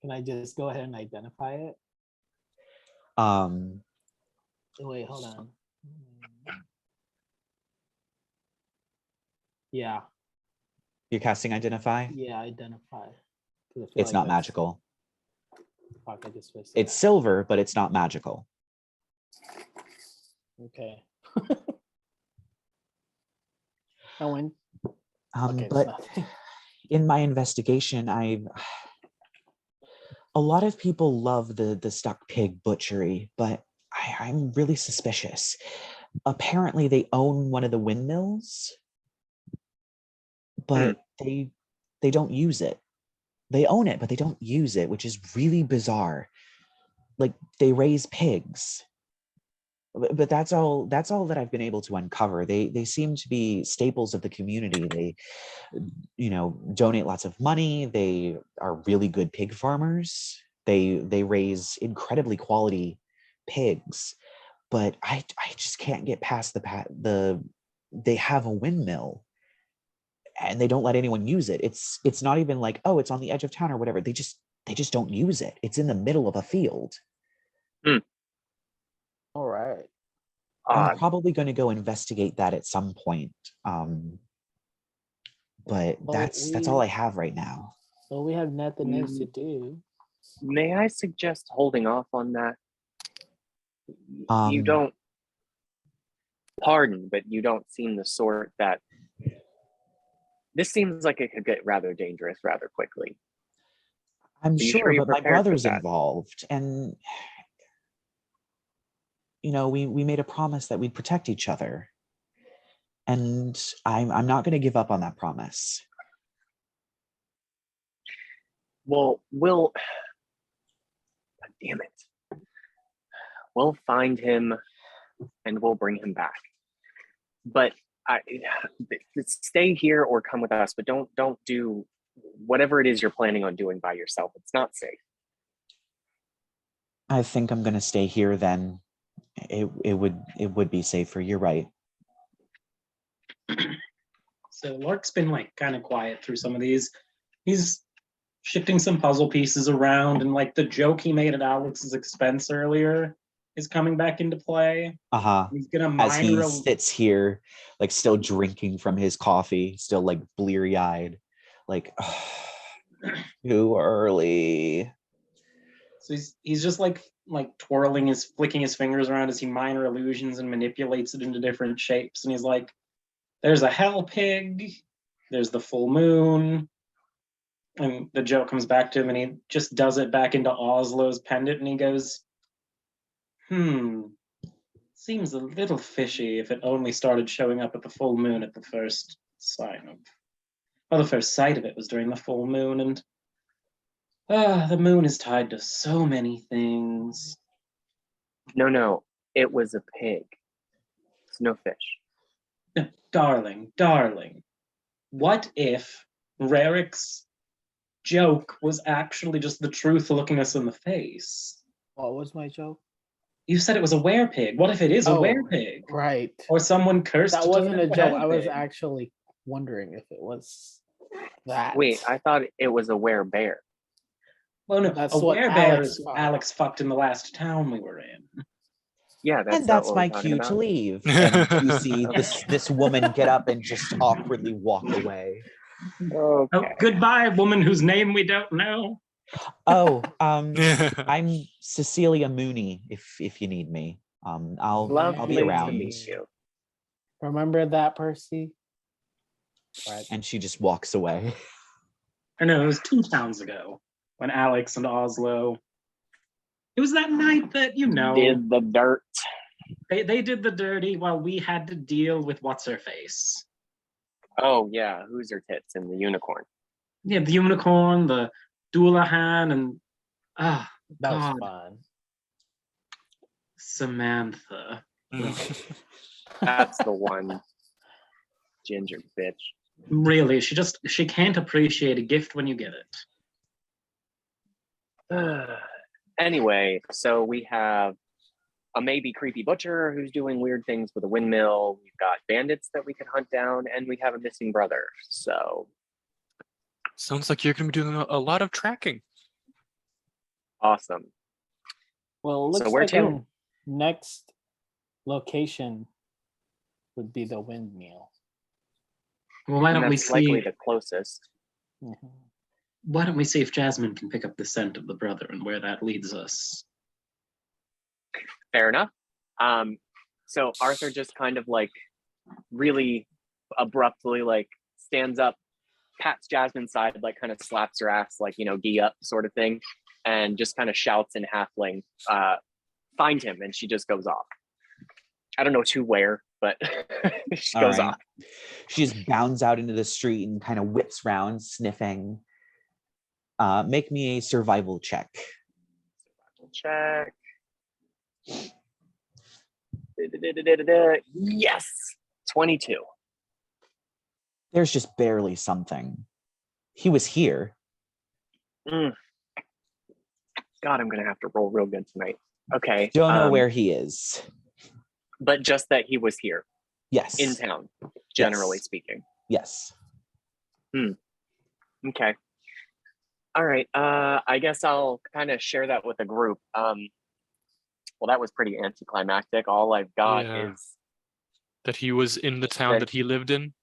Can I just go ahead and identify it? Wait, hold on. Yeah.
You're casting Identify?
Yeah, identify.
It's not magical.
Fuck, I just missed
it's silver, but it's not magical.
Okay. I win.
Okay, but in my investigation, a lot of people love the stuck pig butchery, but I'm really suspicious. Apparently, they own one of the windmills, but they don't use it. They own it, but they don't use it, which is really bizarre. Like, they raise pigs. But that's all that I've been able to uncover. They seem to be staples of the community. They, donate lots of money. They are really good pig farmers. They raise incredibly quality pigs. But I just can't get past they have a windmill and they don't let anyone use it. It's not even like, oh, it's on the edge of town or whatever. They just don't use it. It's in the middle of a field.
All right.
I'm probably going to go investigate that at some point. But that's all I have right now.
Well, we have nothing else to do.
May I suggest holding off on that? You
Um,
don't, pardon, but you don't seem the sort that, this seems like it could get rather dangerous rather quickly.
I'm
Are you
sure,
sure you're
but my
prepared for
brother's
that?
involved, and we made a promise that we'd protect each other, and I'm not going to give up on that promise.
Well, God damn it. We'll find him and we'll bring him back. But stay here or come with us, but don't do whatever it is you're planning on doing by yourself. It's not safe.
I think I'm going to stay here then. It would be safer. You're right.
So Lark's been like kind of quiet through some of these. He's shifting some puzzle pieces around, and like the joke he made at Alex's expense earlier is coming back into play.
Uh-huh.
He's gonna
As he
minor.
sits here, like still drinking from his coffee, still like bleary-eyed, like too early.
So he's just like twirling flicking his fingers around as he minor illusions and manipulates it into different shapes. And he's like, there's a hell pig, there's the full moon. And the joke comes back to him and he just does it back into Oslo's pendant and he goes, seems a little fishy if it only started showing up at the full moon at the first sign of, well, the first sight of it was during the full moon, and the moon is tied to so many things.
No, it was a pig. It's no fish.
No, darling, what if Rerek's joke was actually just the truth looking us in the face?
What was my joke?
You said it was a werepig. What if it is a werepig?
Right.
Or someone cursed
That
to
wasn't
turn
a
into
joke.
hell
I was
pig?
actually wondering if it was that.
Wait, I thought it was a werebear.
Well, no,
That's
a
what
werebear
Alex
is what
thought.
Alex fucked in the last town we were in.
Yeah, that's
And that's
not what
my
we're talking
cue
about.
to leave. And you see
Okay.
this woman get up and just awkwardly walk away.
Oh, goodbye, woman whose name we don't know.
Oh, I'm Cecilia Mooney. If you need me, I'll be
Lovely to
around.
meet you.
Remember that, Percy? Right.
And she just walks away.
Or no, it was 2 towns ago when Alex and Oslo. It was that night that,
Did the dirt.
they did the dirty while we had to deal with what's her face.
Oh yeah, who's her tits and the unicorn?
Yeah, the unicorn, the Doulahan, and
That
God,
was fun.
Samantha.
That's the one. Ginger bitch.
Really, she can't appreciate a gift when you get it.
Anyway, so we have a maybe creepy butcher who's doing weird things with a windmill. We've got bandits that we can hunt down, and we have a missing brother. So
Sounds like you're going to be doing a lot of tracking.
awesome.
Well, it
So
looks
where
like
to?
our next location would be the windmill.
Well, why
And
don't we
that's likely
see?
the closest.
Mhm.
Why don't we see if Jasmine can pick up the scent of the brother and where that leads us?
Fair enough. So Arthur just kind of like really abruptly like stands up, pats Jasmine's side, like kind of slaps her ass, like, gee up sort of thing, and just kind of shouts in halfling, find him, and she just goes off. I don't know to where, but she goes off.
She just bounds out into the street and kind of whips around, sniffing. Make me a survival check.
Check. Yes, 22.
There's just barely something. He was here.
God, I'm gonna have to roll real good tonight. Okay.
Don't know where he is.
But just that he was here
Yes.
in town, generally
Yes.
speaking.
Yes.
Okay. All right. I guess I'll kind of share that with the group. Well, that was pretty anticlimactic. All I've got
Yeah.
is
That he was in the town that he lived in.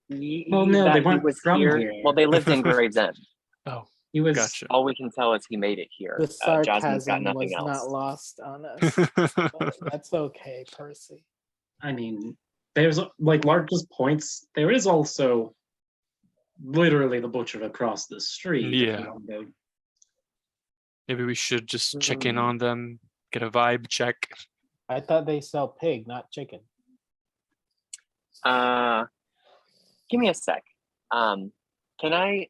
Well, no,
that
they
he
weren't
was
from
here.
here.
Well, they lived in Gravesend.
Oh.
He was.
Gotcha.
All we can tell is he made it here.
The
Jasmine's got
sarcasm
nothing
was
else.
not lost on us. But that's okay, Percy.
I mean, there's like Lark just points. There is also literally the butcher across the street. if you
Yeah.
want to-
Maybe we should just check in on them, get a vibe check.
I thought they sell pig, not chicken.
Give me a sec. Can I?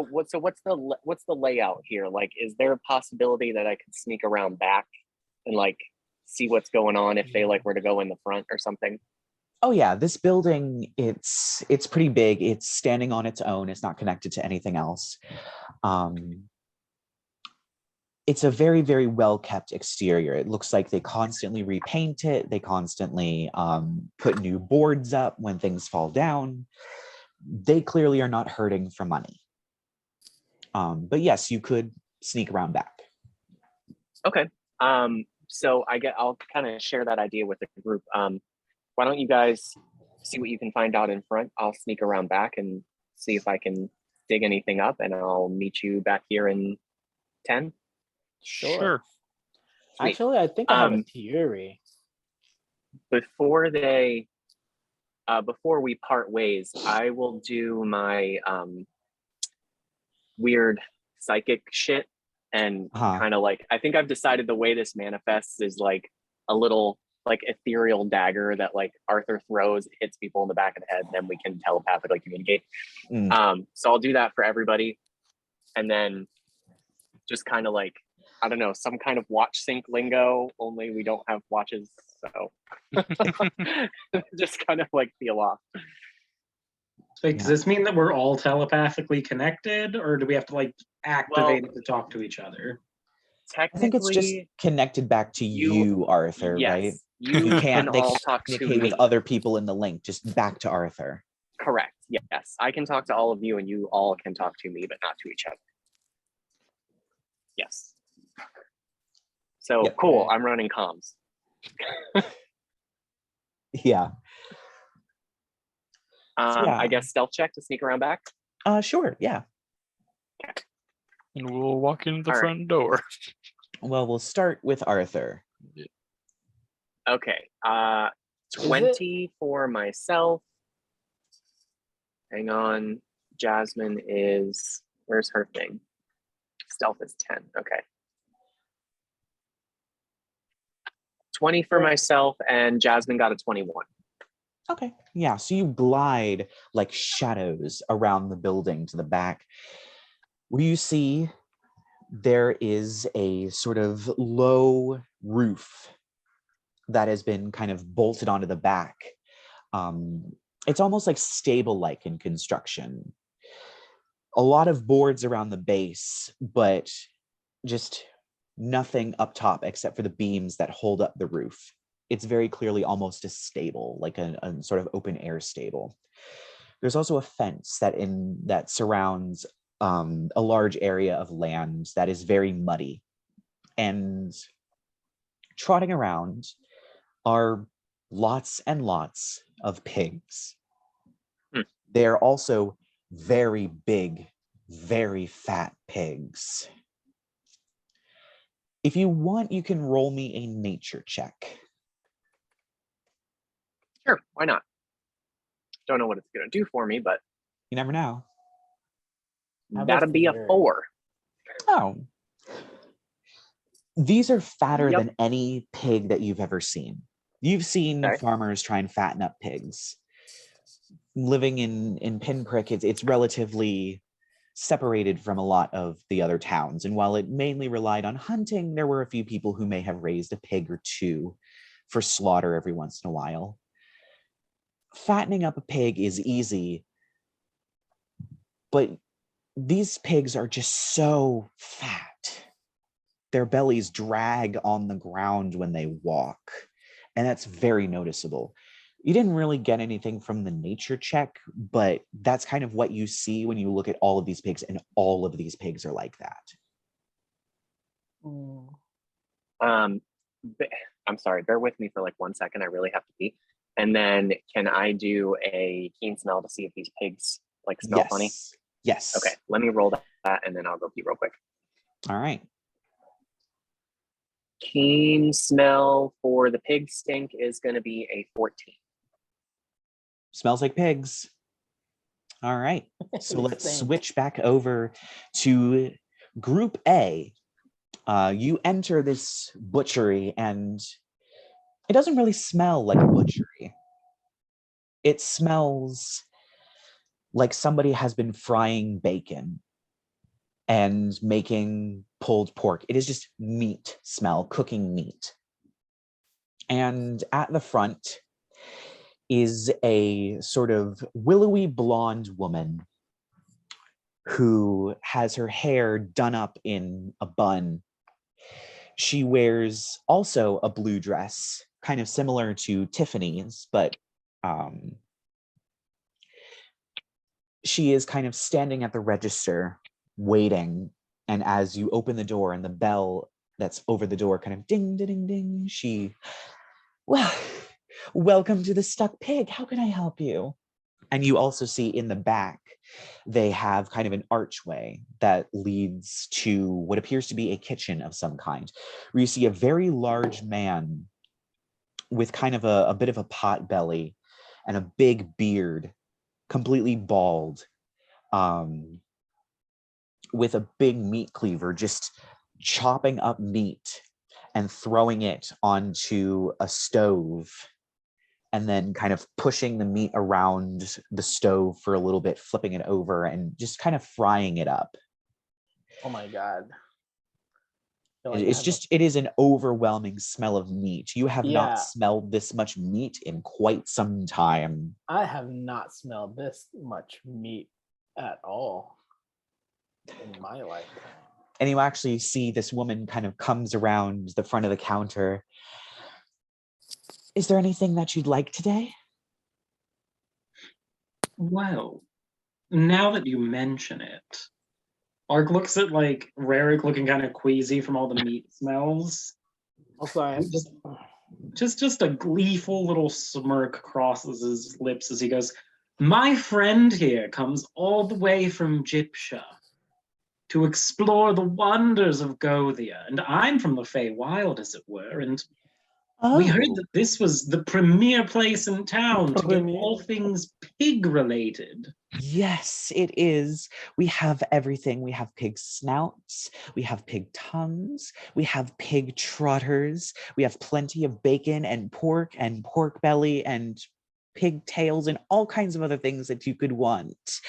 What's the layout here? Like, is there a possibility that I could sneak around back and like see what's going on if they like were to go in the front or something?
Oh yeah, this building, it's pretty big. It's standing on its own. It's not connected to anything else. It's a very, very well-kept exterior. It looks like they constantly repaint it. They constantly put new boards up when things fall down. They clearly are not hurting for money. But yes, you could sneak around back.
Okay. So I'll kind of share that idea with the group. Why don't you guys see what you can find out in front? I'll sneak around back and see if I can dig anything up, and I'll meet you back here in 10.
Sure.
Sweet.
Actually, I think I have a theory.
Before we part ways, I will do my weird psychic shit and kind of like, I think I've decided the way this manifests is like a little like ethereal dagger that like Arthur throws, hits people in the back of the head, and then we can telepathically communicate. So I'll do that for everybody, and then just kind of like, I don't know, some kind of watch sync lingo, only we don't have watches, so just kind of like feel off.
Wait, does this mean that we're all telepathically connected, or do we have to like activate it to talk to each other?
Technically,
I think it's just connected back to you, Arthur,
yes,
right?
You
can't
can all talk to
communicate
me.
with other people in the link, just back to Arthur.
Correct. Yes, I can talk to all of you, and you all can talk to me, but not to each other. Yes. So
Yep.
cool. I'm running comms.
Yeah.
I guess stealth check to sneak around back.
Sure. Yeah.
And we'll walk in the
All
front door.
Well, we'll start with Arthur.
Okay. 20 for myself. Hang on. Jasmine is, where's her thing? Stealth is 10. Okay. 20 for myself, and Jasmine got a 21.
Okay. Yeah. So you glide like shadows around the building to the back, where you see there is a sort of low roof that has been kind of bolted onto the back. It's almost like stable-like in construction. A lot of boards around the base, but just nothing up top except for the beams that hold up the roof. It's very clearly almost a stable, like a sort of open air stable. There's also a fence that surrounds a large area of land that is very muddy. And trotting around are lots and lots of pigs. They're also very big, very fat pigs. If you want, you can roll me a nature check.
Sure, why not? Don't know what it's going to do for me, but
You never know.
that'll be a 4.
Oh. These are fatter
Yep.
than any pig that you've ever seen. You've seen farmers try and fatten up pigs. Living in Pinprick, it's relatively separated from a lot of the other towns. And while it mainly relied on hunting, there were a few people who may have raised a pig or two for slaughter every once in a while. Fattening up a pig is easy, but these pigs are just so fat. Their bellies drag on the ground when they walk, and that's very noticeable. You didn't really get anything from the nature check, but that's kind of what you see when you look at all of these pigs, and all of these pigs are like that.
I'm sorry, bear with me for like 1 second. I really have to pee. And then can I do a keen smell to see if these pigs like smell funny?
Yes.
Okay, let me roll that and then I'll go pee real quick.
All right.
Keen smell for the pig stink is going to be a 14.
Smells like pigs. All right. So
They
let's
stink.
switch back over to Group A. You enter this butchery, and it doesn't really smell like a butchery. It smells like somebody has been frying bacon and making pulled pork. It is just meat smell, cooking meat. And at the front is a sort of willowy blonde woman who has her hair done up in a bun. She wears also a blue dress, kind of similar to Tiffany's, but she is kind of standing at the register waiting. And as you open the door and the bell that's over the door kind of ding, ding, ding, ding, she, well, welcome to the Stuck Pig. How can I help you? And you also see in the back, they have kind of an archway that leads to what appears to be a kitchen of some kind, where you see a very large man with kind of a bit of a pot belly and a big beard, completely bald, with a big meat cleaver, just chopping up meat and throwing it onto a stove, and then kind of pushing the meat around the stove for a little bit, flipping it over, and just kind of frying it up.
Oh my god. I feel like I
It's
have
just, it is an overwhelming smell of meat. You have
Yeah.
not smelled this much meat in quite some time.
I have not smelled this much meat at all in my lifetime.
And you actually see this woman kind of comes around the front of the counter. Is there anything that you'd like today?
Well, now that you mention it, Lark looks at like Rerek looking kind of queasy from all the meat smells.
Also, I
Just a gleeful little smirk crosses his lips as he goes, "My friend here comes all the way from Gyptia to explore the wonders of Gothia, and I'm from the Feywild, as it were, and we heard that this was the premier place in town to get all things pig-related."
Yes, it is. We have everything. We have pig snouts, we have pig tongues, we have pig trotters, we have plenty of bacon and pork belly and pig tails and all kinds of other things that you could want.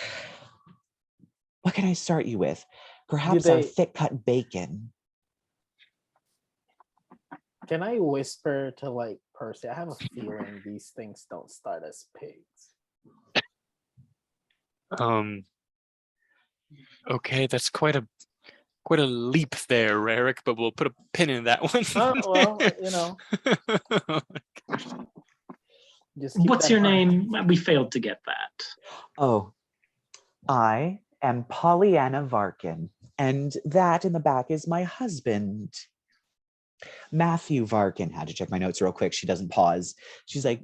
What can I start you with? Perhaps our thick cut bacon.
Can I whisper to like Percy? I have a feeling these things don't start as pigs.
Okay, that's quite a leap there, Rerek, but we'll put a pin in that one.
Oh, well, you know. Just keep
What's
that
your
in mind.
name? We failed to get that.
Oh, I am Pollyanna Varkin, and that in the back is my husband, Matthew Varkin. Had to check my notes real quick. She doesn't pause. She's like,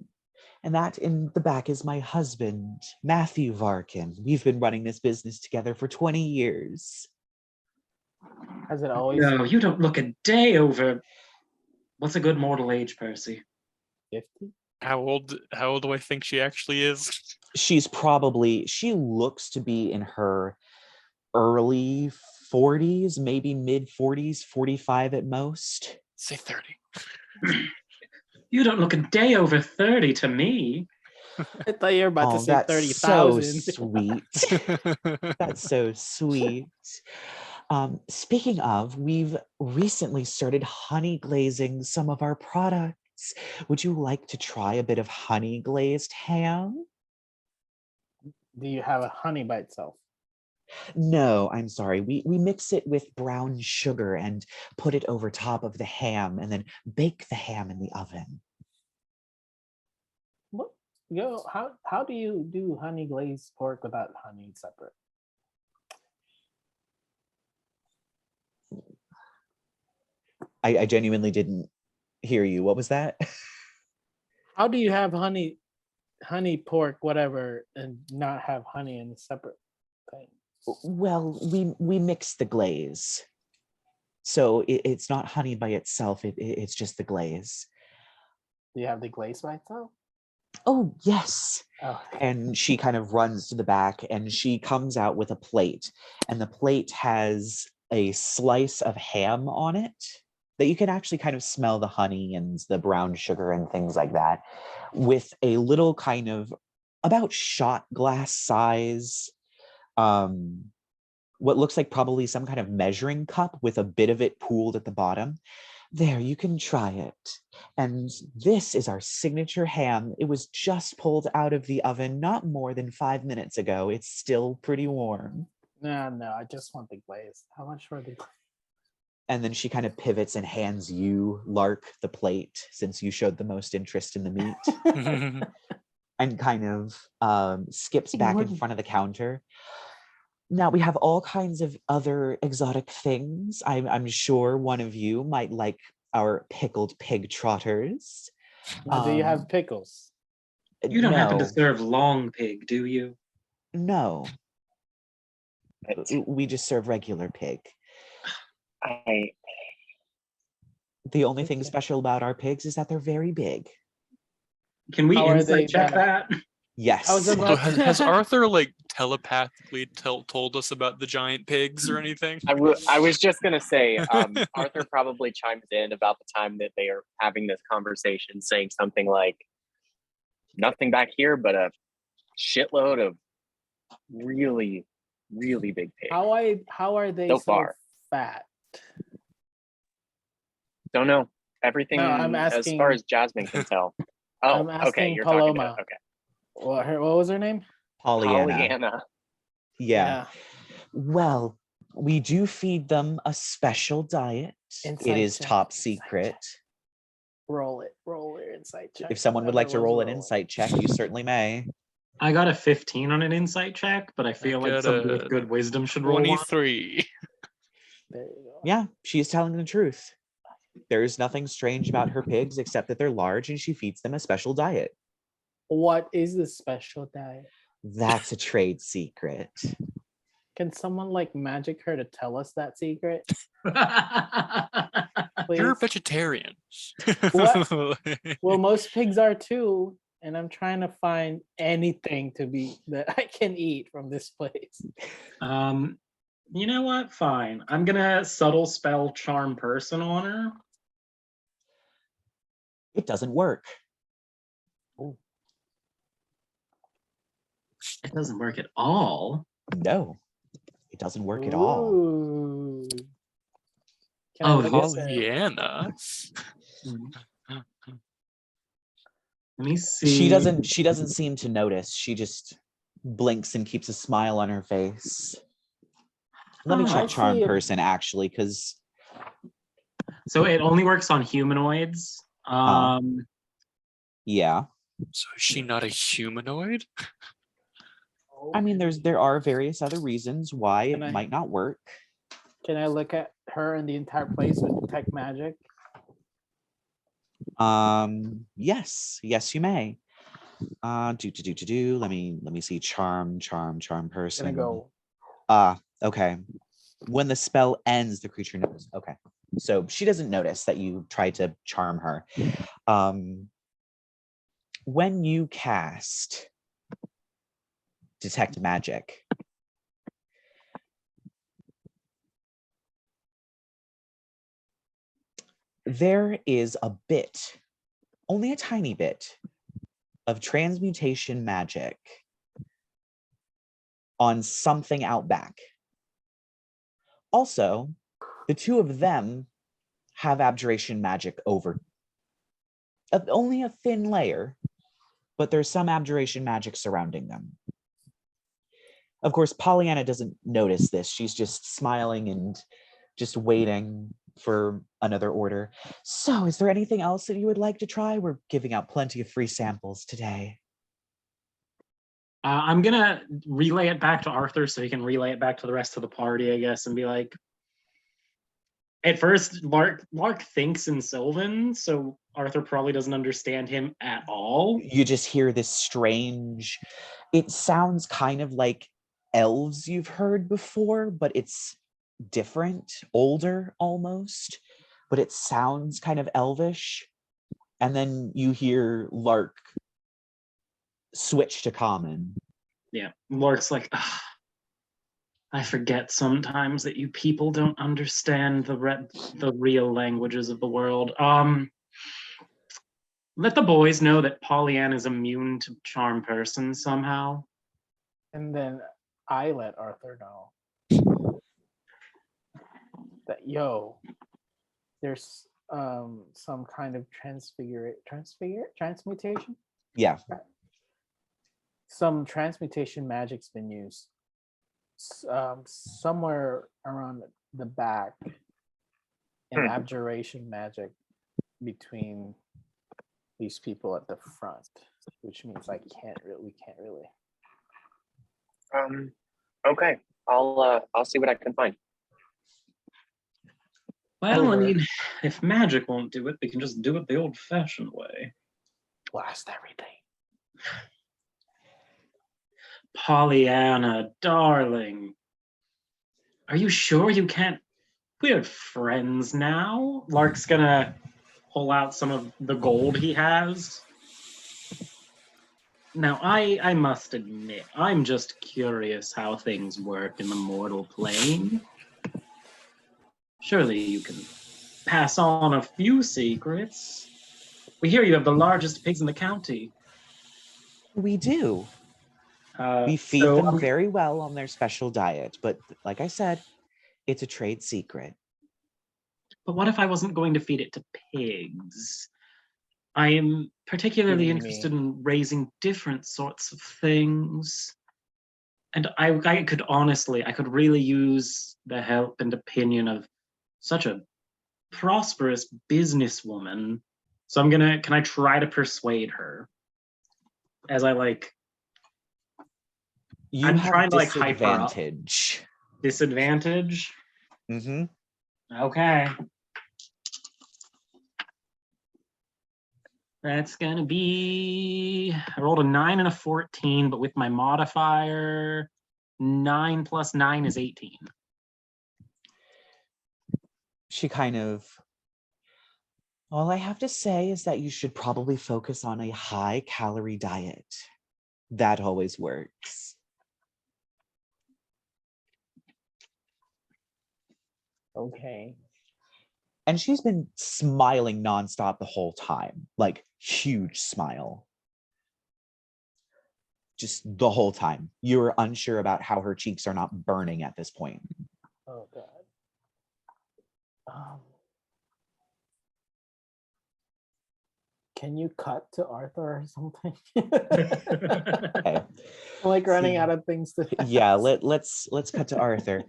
and that in the back is my husband, Matthew Varkin. We've been running this business together for 20 years.
Has it always
No, you don't look a day over. What's a good mortal age, Percy?
50?
How old do I think she actually is?
She looks to be in her early 40s, maybe mid 40s, 45 at most.
Say 30.
You don't look a day over 30 to me.
I thought you were about to say
that's
30,000.
so sweet. That's so sweet. Speaking of, we've recently started honey glazing some of our products. Would you like to try a bit of honey glazed ham?
Do you have a honey by itself?
No, I'm sorry. We mix it with brown sugar and put it over top of the ham and then bake the ham in the oven.
What? How do you do honey glazed pork without honey separate?
I genuinely didn't hear you. What was that?
How do you have honey pork, whatever, and not have honey in a separate thing?
Well, we mix the glaze. So it's not honey by itself, it's just the glaze.
Do you have the glaze by itself?
Oh, yes.
Oh,
And she kind of runs to the back and she comes out with a plate. And the plate has a slice of ham on it that you can actually kind of smell the honey and the brown sugar and things like that, with a little kind of about shot glass size, what looks like probably some kind of measuring cup with a bit of it pooled at the bottom. There, you can try it. And this is our signature ham. It was just pulled out of the oven not more than 5 minutes ago. It's still pretty warm.
no, I just want the glaze. How much for the glaze?
And then she kind of pivots and hands you, Lark, the plate, since you showed the most interest in the meat, and kind of skips back in front of the counter. Now we have all kinds of other exotic things. I'm sure one of you might like our pickled pig trotters.
Now, do you have pickles?
You don't happen to
No,
serve long pig, do you?
no. We just serve regular pig. The only thing
Okay.
special about our pigs is that they're very big.
Can we
How are they
insight check
that-
that?
Yes.
I was
So
about
has Arthur like telepathically told us about the giant pigs or anything?
I was just gonna say, Arthur probably chimes in about the time that they are having this conversation, saying something like, "Nothing back here, but a shitload of really, really big pigs."
How are they
So
so
far.
fat?
Don't know everything
No, I'm
as
asking-
far as Jasmine can tell. Oh,
I'm
okay.
asking
You're talking
Paloma.
about okay.
What was her name?
Pollyanna.
Pollyanna.
Yeah. Well, we do feed them a special diet.
Insight
It is
check,
top
insight
secret.
check. Roll your insight check.
If someone would like to
Whatever
roll
was
an
roll.
insight check, you certainly may.
I got a 15 on an insight check, but I feel like
got
somebody
a
with good wisdom should roll one.
23.
There you go.
Yeah, she's telling the truth. There's nothing strange about her pigs except that they're large and she feeds them a special diet.
What is the special diet?
That's a trade secret.
Can someone like magic her to tell us that secret?
You're a
Please?
vegetarian.
What? Well, most pigs are too, and I'm trying to find anything to be that I can eat from this place.
You know what? Fine. I'm gonna subtle spell charm person on her.
It doesn't work.
It doesn't work at all.
No, it doesn't work at all.
Ooh. Can I
Oh,
look at the-
Pollyanna.
Let me see.
She doesn't seem to notice. She just blinks and keeps a smile on her face. Let me
Oh,
check
I
charm
see it.
person actually, because
So it only works on humanoids.
yeah.
So is she not a humanoid?
I mean there are various other reasons why it
Can I-
might not work.
Can I look at her and the entire place with detect magic?
Yes, you may. Let me see. Charm
Gonna
person.
go.
Okay. When the spell ends, the creature knows. Okay. So she doesn't notice that you tried to charm her. When you cast detect magic, there is a bit, only a tiny bit, of transmutation magic on something out back. Also, the two of them have abjuration magic over only a thin layer, but there's some abjuration magic surrounding them. Of course, Pollyanna doesn't notice this. She's just smiling and just waiting for another order. So, is there anything else that you would like to try? We're giving out plenty of free samples today.
I'm gonna relay it back to Arthur so he can relay it back to the rest of the party, I guess, and be like, at first, Lark thinks in Sylvan, so Arthur probably doesn't understand him at all.
You just hear this strange, it sounds kind of like elves you've heard before, but it's different, older almost, but it sounds kind of elvish. And then you hear Lark switch to common.
Yeah, Lark's like, "Ugh, I forget sometimes that you people don't understand the real languages of the world. Let the boys know that Pollyanna is immune to charm person somehow."
And then I let Arthur know that there's some kind of transmutation.
Yeah.
Some transmutation magic's been used somewhere around the back, an abjuration magic between these people at the front, which means we can't really.
Okay, I'll see what I can find.
Well, I mean, if magic won't do it, we can just do it the old-fashioned way.
Blast everything.
Pollyanna, darling, are you sure you can't? We're friends now. Lark's gonna pull out some of the gold he has. Now, I must admit, I'm just curious how things work in the mortal plane. Surely you can pass on a few secrets. We hear you have the largest pigs in the county.
We do. We feed them
very.
very well on their special diet, but like I said, it's a trade secret.
But what if I wasn't going to feed it to pigs? I am particularly interested in raising different sorts of things. And I could really use the help and opinion of such a prosperous businesswoman. So can I try to persuade her? As I'm trying to hype her up. Disadvantage?
Mm-hmm.
Okay. That's gonna be, I rolled a 9 and a 14, but with my modifier, 9 plus 9 is 18.
She kind of, all I have to say is that you should probably focus on a high calorie diet. That always works.
Okay.
And she's been smiling nonstop the whole time, like huge smile. Just the whole time. You're unsure about how her cheeks are not burning at this point.
Oh God. Can you cut to Arthur or something?
Okay.
I'm running out of things to.
Yeah, let's cut to Arthur.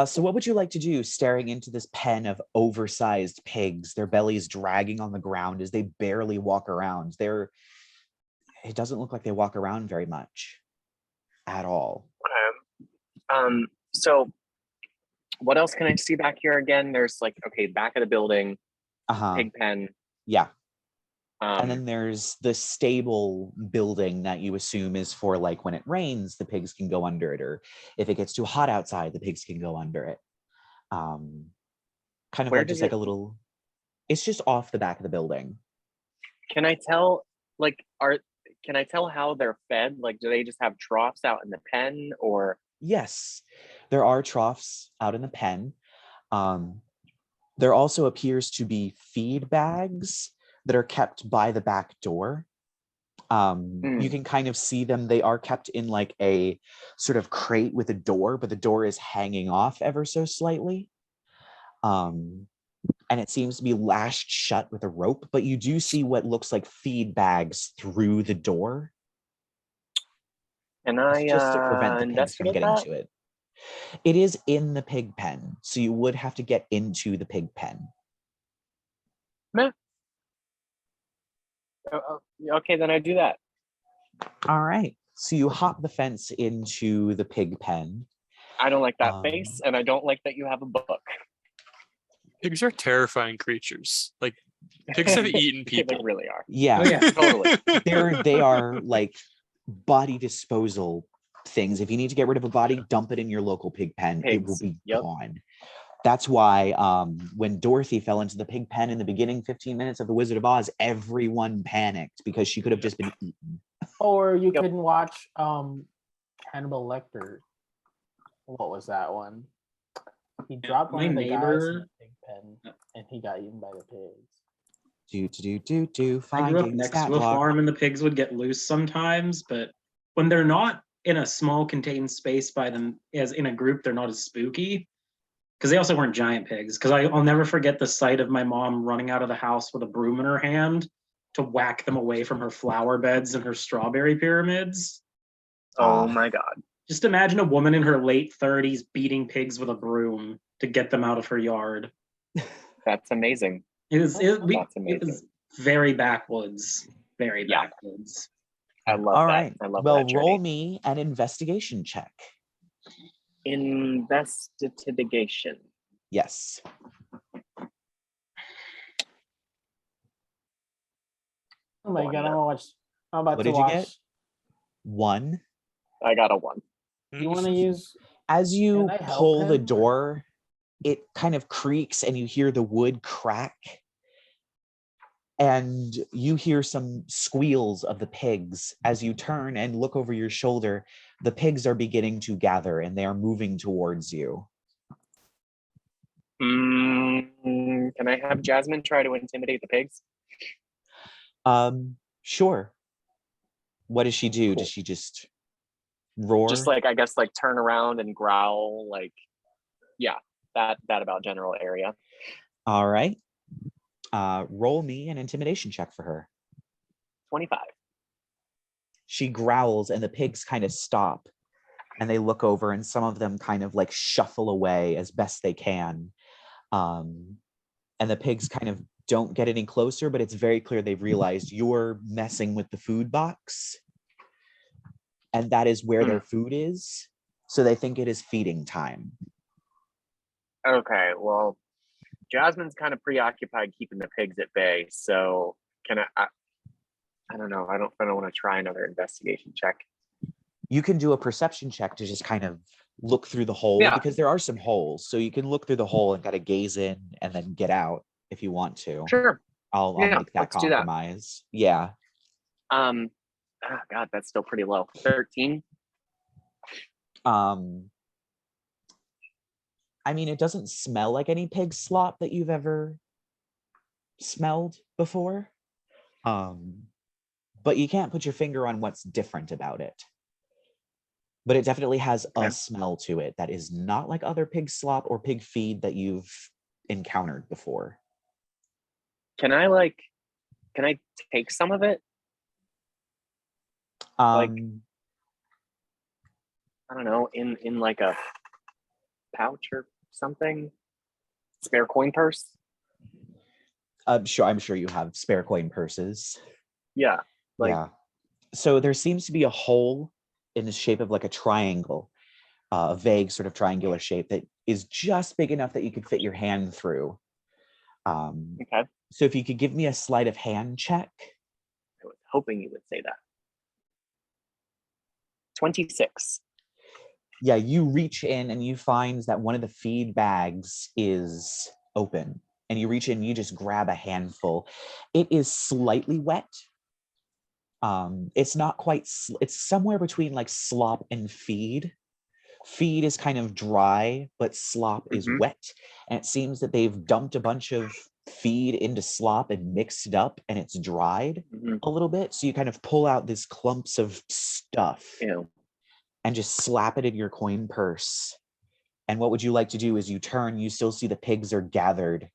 So what would you like to do, staring into this pen of oversized pigs, their bellies dragging on the ground as they barely walk around? It doesn't look like they walk around very much at all.
So what else can I see back here again? There's back of the building, pig pen.
Yeah. And then there's the stable building that you assume is for when it rains, the pigs can go under it, or if it gets too hot outside, the pigs can go under it. Kind of just a little, it's just off the back of the building.
Can I tell, can I tell how they're fed? Do they just have troughs out in the pen, or?
Yes, there are troughs out in the pen. There also appears to be feed bags that are kept by the back door. You can kind of see them. They are kept in a sort of crate with a door, but the door is hanging off ever so slightly. And it seems to be lashed shut with a rope, but you do see what looks like feed bags through the door.
And
it's just to prevent the pigs from getting to it. It is in the pig pen, so you would have to get into the pig pen.
Meh. Okay, then I do that.
All right. So you hop the fence into the pig pen.
I don't like that face, and I don't like that you have a book.
Pigs are terrifying creatures. Pigs have eaten people.
They really are.
Yeah.
Oh, yeah.
Totally.
They are body disposal things. If you need to get rid of a body, dump it in your local pig pen. It will
Pigs,
be
yep.
gone. That's why when Dorothy fell into the pig pen in the beginning 15 minutes of The Wizard of Oz, everyone panicked because she could have just been eaten.
Or you
Yep.
can watch Hannibal Lecter. What was that one? He dropped
my
one of the guys in
neighbor-
the pig pen, and he got eaten by the pigs.
I grew up
Finding the
next
stat
to a
block.
farm and the pigs would get loose sometimes, but when they're not in a small contained space by them as in a group, they're not as spooky. Because they also weren't giant pigs. Because I'll never forget the sight of my mom running out of the house with a broom in her hand to whack them away from her flower beds and her strawberry pyramids.
Oh my god.
Just imagine a woman in her late 30s beating pigs with a broom to get them out of her yard.
That's amazing.
That's
That's
it
amazing.
was very backwoods. Very
Yeah.
backwoods.
I love
All
that.
right.
I love
Well,
that journey.
roll me an investigation check.
Investigation.
Yes.
Oh my
One.
god, I'm about
What
to
did you
watch.
get? 1.
I got a 1.
You want to use?
As you
Can I help
pull the
him?
door, it kind of creaks and you hear the wood crack. And you hear some squeals of the pigs. As you turn and look over your shoulder, the pigs are beginning to gather and they are moving towards you.
Can I have Jasmine try to intimidate the pigs?
Sure. What does she do?
Cool.
Does she just roar?
Just like, I guess, like turn around and growl, like, yeah, that about general area.
All right. Roll me an intimidation check for her.
25.
She growls and the pigs kind of stop and they look over and some of them kind of like shuffle away as best they can. And the pigs kind of don't get any closer, but it's very clear they've realized you're messing with the food box. And that is where their food is. So they think it is feeding time.
Okay, well, Jasmine's kind of preoccupied keeping the pigs at bay, so can I don't know. I don't want to try another investigation check.
You can do a perception check to just kind of look through the hole because there are some holes. So you can look through the hole and kind of gaze in and then get out if you want to.
Sure.
I'll make that
let's do that.
compromise. Yeah.
God, that's still pretty low. 13.
I mean, it doesn't smell like any pig slop that you've ever smelled before. But you can't put your finger on what's different about it. But it definitely has a smell to it that is not like other pig slop or pig feed that you've encountered before.
Can I take some of it? I don't know, in like a pouch or something? Spare coin purse?
I'm sure you have spare coin purses.
Yeah.
Yeah. So there seems to be a hole in the shape of like a triangle, a vague sort of triangular shape that is just big enough that you could fit your hand through.
Okay.
So if you could give me a sleight of hand check.
I was hoping you would say that. 26.
Yeah, you reach in and you find that one of the feed bags is open. And you reach in, you just grab a handful. It is slightly wet. It's not quite, it's somewhere between like slop and feed. Feed is kind of dry, but slop is wet. And it seems that they've dumped a bunch of feed into slop and mixed it up and it's dried a little bit. So you kind of pull out these clumps of stuff and just slap it in your coin purse. And what would you like to do as you turn? You still see the pigs are gathered.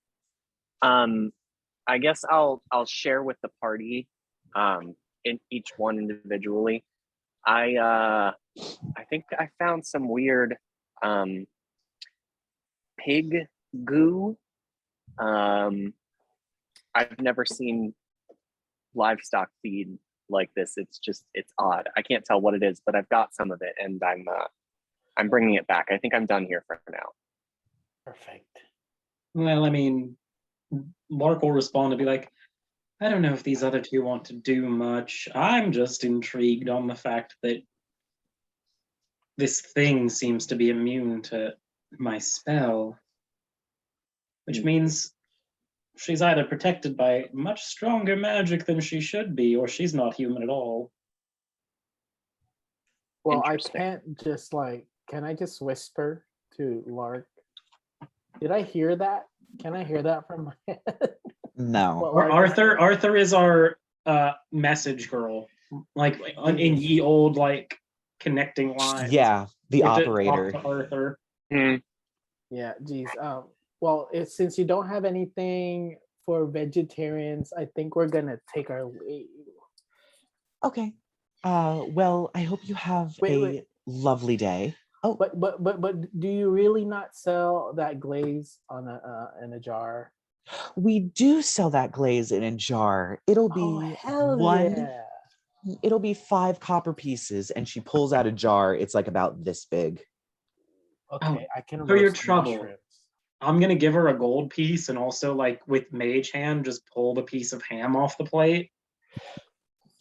I guess I'll share with the party, in each one individually. I think I found some weird pig goo. I've never seen livestock feed like this. It's odd. I can't tell what it is, but I've got some of it and I'm bringing it back. I think I'm done here for now.
Perfect.
Well, I mean, Lark will respond and be like, I don't know if these other two want to do much. I'm just intrigued on the fact that this thing seems to be immune to my spell, which means she's either protected by much stronger magic than she should be, or she's not human at all.
Well, I
Interesting.
can't just like. Can I just whisper to Lark? Did I hear that? Can I hear that from my head?
No.
What
Or
Lark is saying?
Arthur is our message girl, like in ye old like connecting lines.
Yeah, the
You have to talk
operator.
to Arthur.
Yeah, geez. Well, since you don't have anything for vegetarians, I think we're gonna take our leave.
Okay. Well, I hope you have
Wait.
lovely day. Oh,
But do you really not sell that glaze on in a jar?
we do sell that glaze in a jar. It'll
Oh
be
hell
one.
yeah!
It'll be 5 copper pieces, and she pulls out a jar. It's like about this big.
Okay, I can
for your
roast
trouble.
mushrooms.
I'm gonna give her a gold piece, and also like with mage hand, just pull the piece of ham off the plate.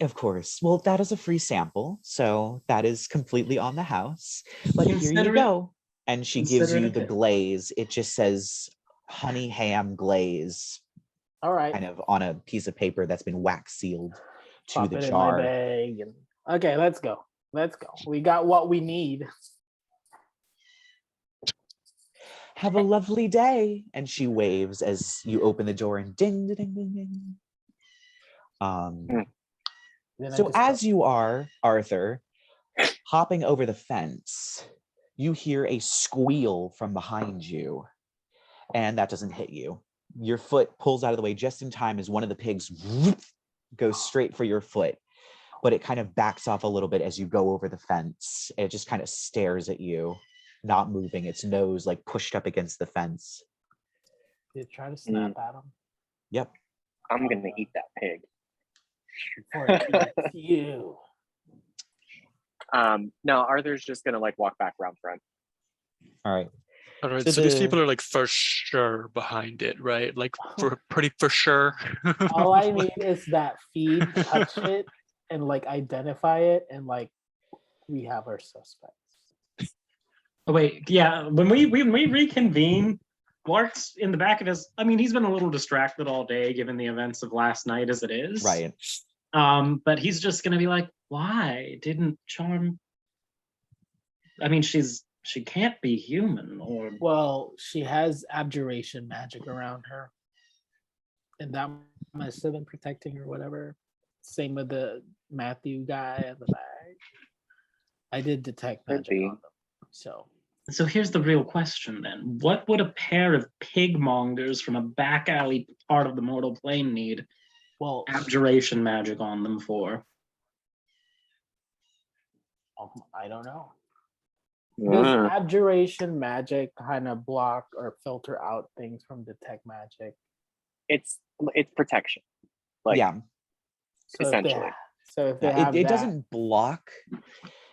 Of course. Well, that is a free sample, so that is completely on the house. But here you
Consider it-
go. And she gives
consider it
you
a
the
tip.
glaze. It just says honey ham glaze,
All right,
kind of on a piece of paper that's been wax sealed to
pop
the
it in my
jar.
bag. And okay, let's go. Let's go. We got what we need.
Have a lovely day. And she waves as you open the door and ding, ding, ding, ding, ding.
Then I
So
just
as you are, Arthur, hopping over the fence, you hear a squeal from behind you, and that doesn't hit you. Your foot pulls out of the way just in time as one of the pigs goes straight for your foot, but it kind of backs off a little bit as you go over the fence. It just kind of stares at you, not moving, its nose like pushed up against the fence.
you try to snap at him.
Yep.
I'm gonna eat that pig.
Before it eats you.
No, Arthur's just gonna like walk back around front.
All right.
All right,
So
so these
the-
people are like for sure behind it, right? Like for pretty for sure.
All I need is that feed, touch it, and like identify it, and like we have our suspects.
Oh wait, yeah. When we reconvene, Lark's in the back of his. I mean, he's been a little distracted all day, given the events of last night as it is.
Right.
But he's just gonna be like, "Why didn't Charm?" I mean, she can't be human, or
Well, she has abjuration magic around her, and that must have been protecting her. Whatever. Same with the Matthew guy in the bag. I did detect
Could
magic
be.
on them, so.
So here's the real question then. What would a pair of pigmongers from a back alley part of the mortal plane need
Well,
abjuration magic on them for?
I don't know. Does
Mm.
abjuration magic kind of block or filter out things from detect magic?
It's protection. Like
Yeah.
So
essentially.
if they
Yeah,
have
it
that,
doesn't block.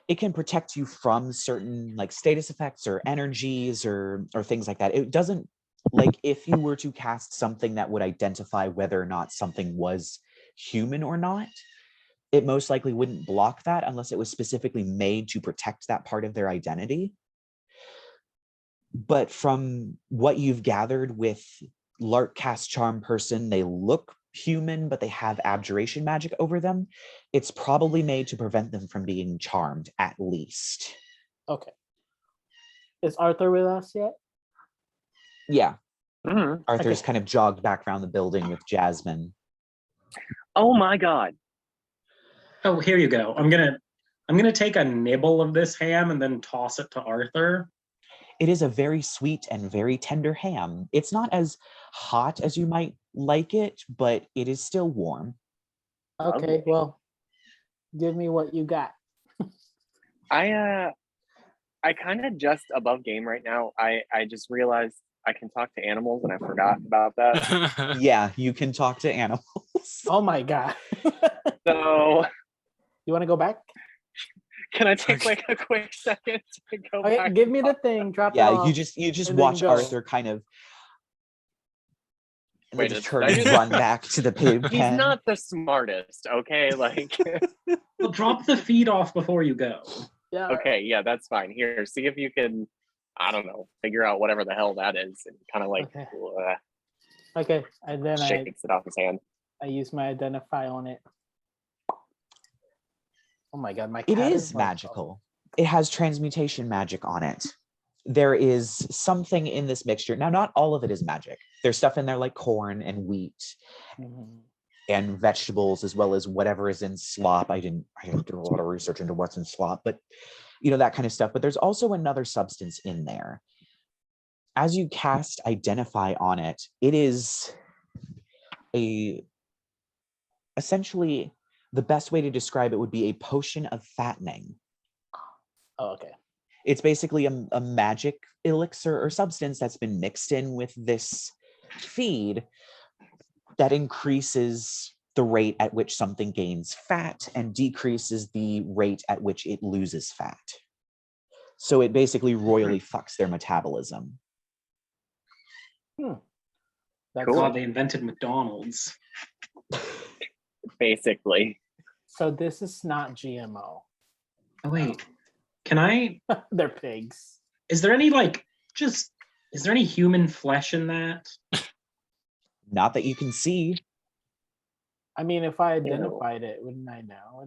It can protect you from certain like status effects or energies or things like that. It doesn't, like, if you were to cast something that would identify whether or not something was human or not, it most likely wouldn't block that unless it was specifically made to protect that part of their identity. But from what you've gathered with Lark cast charm person, they look human, but they have abjuration magic over them. It's probably made to prevent them from being charmed, at least.
okay. Is Arthur with us yet?
Yeah,
Mhm.
Arthur's
Okay.
kind of jogged back around the building with Jasmine.
Oh my god.
Oh, here you go. I'm gonna take a nibble of this ham and then toss it to Arthur.
It is a very sweet and very tender ham. It's not as hot as you might like it, but it is still warm.
Okay, well, give me what you got.
I kind of just above game right now. I just realized I can talk to animals and I forgot about that.
Yeah, you can talk to animals.
Oh my god.
So
You want to go back?
can I take like a quick second to go
Okay,
back?
give me the thing. Drop it
Yeah,
off.
you just
and then
watch
go.
Arthur kind of and
Wait,
then just
it's-
turn
I
and
just-
run back to the pig
He's
pen.
not the smartest, okay? Like
Well, drop the feed off before you go.
Yeah.
Okay, yeah, that's fine. Here, see if you can, I don't know, figure out whatever the hell that is, and kind of like
Okay. Okay, and then
shakes it off his hand.
I use my identify on it. Oh my god, my
It
cat
is
like,
magical. It has transmutation magic on it. There is something in this mixture. Now, not all of it is magic. There's stuff in there like corn and wheat and vegetables, as well as whatever is in slop. I didn't do a lot of research into what's in slop, but that kind of stuff. But there's also another substance in there. As you cast identify on it, it is essentially, the best way to describe it would be a potion of fattening.
Oh, okay.
It's basically a magic elixir or substance that's been mixed in with this feed that increases the rate at which something gains fat and decreases the rate at which it loses fat. So it basically royally fucks their metabolism.
That's
Cool.
God, they invented McDonald's.
Basically.
So this is not GMO.
Oh wait, can I?
They're pigs.
Is there any is there any human flesh in that?
Not that you can see.
I mean, if I identified it, wouldn't I know?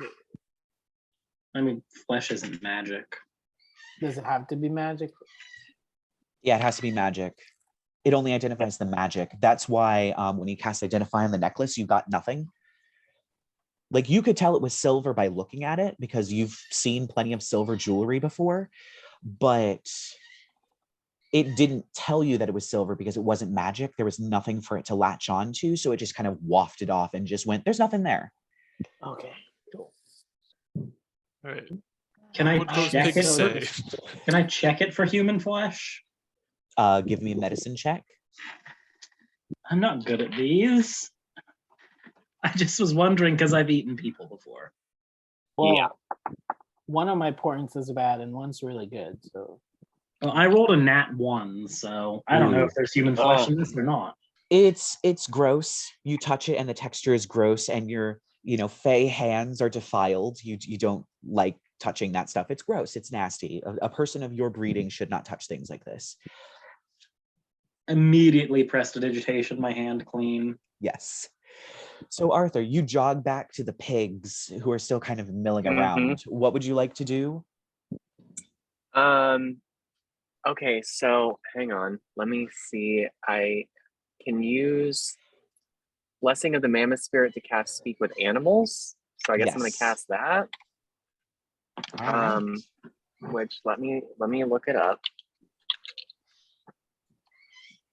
I mean, flesh isn't magic.
Does it have to be magic?
Yeah, it has to be magic. It only identifies the magic. That's why when you cast identify on the necklace, you got nothing. Like, you could tell it was silver by looking at it because you've seen plenty of silver jewelry before, but it didn't tell you that it was silver because it wasn't magic. There was nothing for it to latch onto, so it just kind of wafted off and just went, there's nothing there.
Okay, cool.
All right.
Can I
What would those
check
pigs
it?
say?
Can I check it for human flesh?
Give me a medicine check.
I'm not good at these. I just was wondering because I've eaten people before.
Well,
Yeah.
one of my portents is bad and one's really good. So
Well, I rolled a nat 1, so I don't know
Ooh.
if there's human flesh in this or not.
It's gross. You touch it and the texture is gross, and your fey hands are defiled. You don't like touching that stuff. It's gross. It's nasty. A person of your breeding should not touch things like this.
Immediately prestidigitation my hand clean.
Yes. So Arthur, you jog back to the pigs who are still kind of milling around. What would you like to do?
Okay, so hang on. Let me see. I can use Blessing of the Mammoth Spirit to cast Speak with Animals. So I guess I'm gonna
Yes.
cast that.
All right.
Which let me look it up.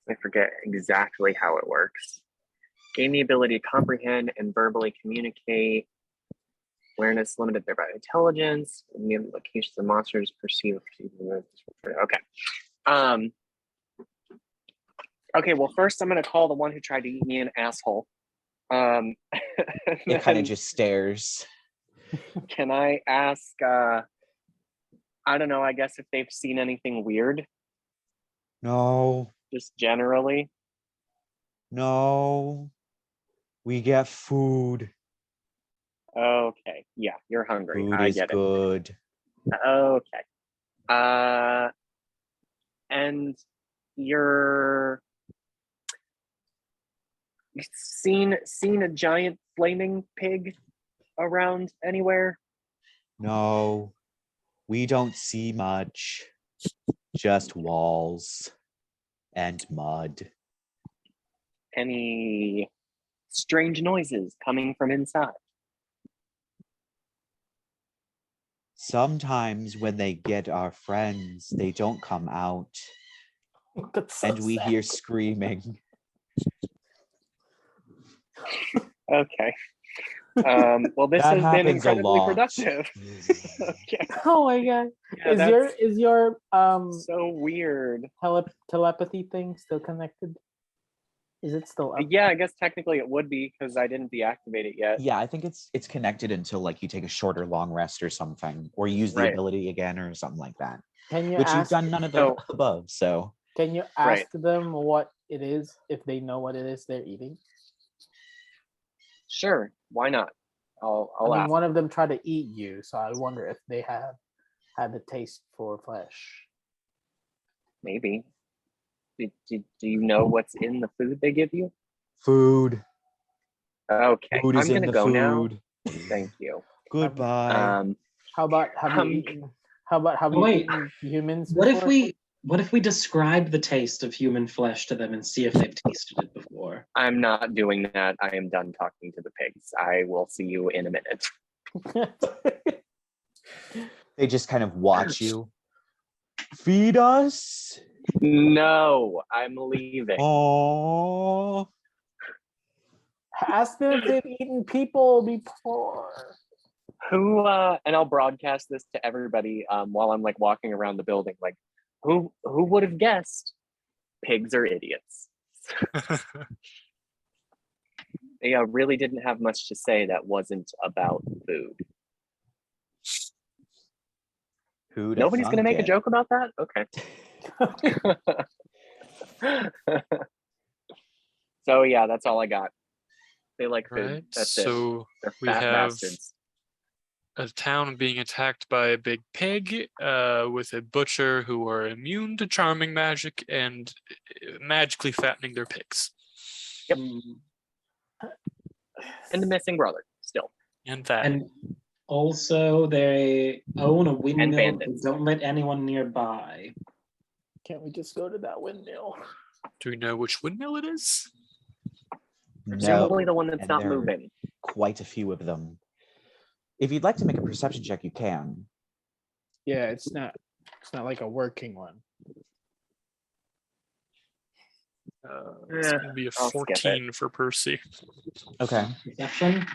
I forget exactly how it works. Gain the ability to comprehend and verbally communicate. Awareness limited thereby intelligence. New locations of monsters perceive. Okay. Okay. Well, first I'm gonna call the one who tried to eat me an asshole.
It kind of just stares.
Can I ask? I don't know. I guess if they've seen anything weird,
No.
just generally.
No. We get food.
Okay. Yeah, you're hungry.
Food
I
is
get
good.
it. Okay. And you've seen a giant flaming pig around anywhere?
No. We don't see much. Just walls and mud.
Any strange noises coming from inside?
Sometimes when they get our friends, they don't come out,
that's so
and we
sad.
hear screaming.
Okay. Well, this
That
has been
happens a
incredibly
lot.
productive. Okay.
Oh my god.
Yeah,
Is your
so weird?
telepathy thing still connected? Is it still up?
Yeah, I guess technically it would be because I didn't deactivate it yet.
Yeah, I think it's connected until like you take a short or long rest or something, or use the
Right.
ability again or something like that.
Can you
Which you've
ask?
done none of the
So-
above, so
Can you
Right.
ask them what it is if they know what it is they're eating?
Sure, why not? I'll
I mean,
ask.
one of them tried to eat you, so I wonder if they have had the taste for flesh.
Maybe. Do you know what's in the food they give you?
Food.
Okay,
Food is
I'm
in
gonna
the
go now.
food.
Thank you.
Goodbye.
How about have you eaten? Have you
Wait.
eaten humans?
What if
before?
we describe the taste of human flesh to them and see if they've tasted it before?
I'm not doing that. I am done talking to the pigs. I will see you in a minute.
They just kind of watch you. Feed us.
No, I'm leaving.
Oh.
Ask them if they've eaten people before.
Who and I'll broadcast this to everybody while I'm like walking around the building. Like, who would have guessed pigs are idiots? They really didn't have much to say that wasn't about food.
Who'd
Nobody's gonna make a joke about that? Okay. So yeah, that's all I got. They like food.
Right.
That's
So
it. They're
we
fat
have
bastards.
a town being attacked by a big pig, with a butcher who are immune to charming magic and magically fattening their pigs.
Yep. And the missing brother still.
And that.
And also, they own a windmill.
bandits.
Don't let anyone nearby.
Can't we just go to that windmill?
Do we know which windmill it is?
Presumably the one that's
and
not
there are
moving.
Quite a few of them. If you'd like to make a perception check, you can.
Yeah, it's not like a working one.
It's going to be a
I'll skip it.
14 for Percy.
Okay.
Perception?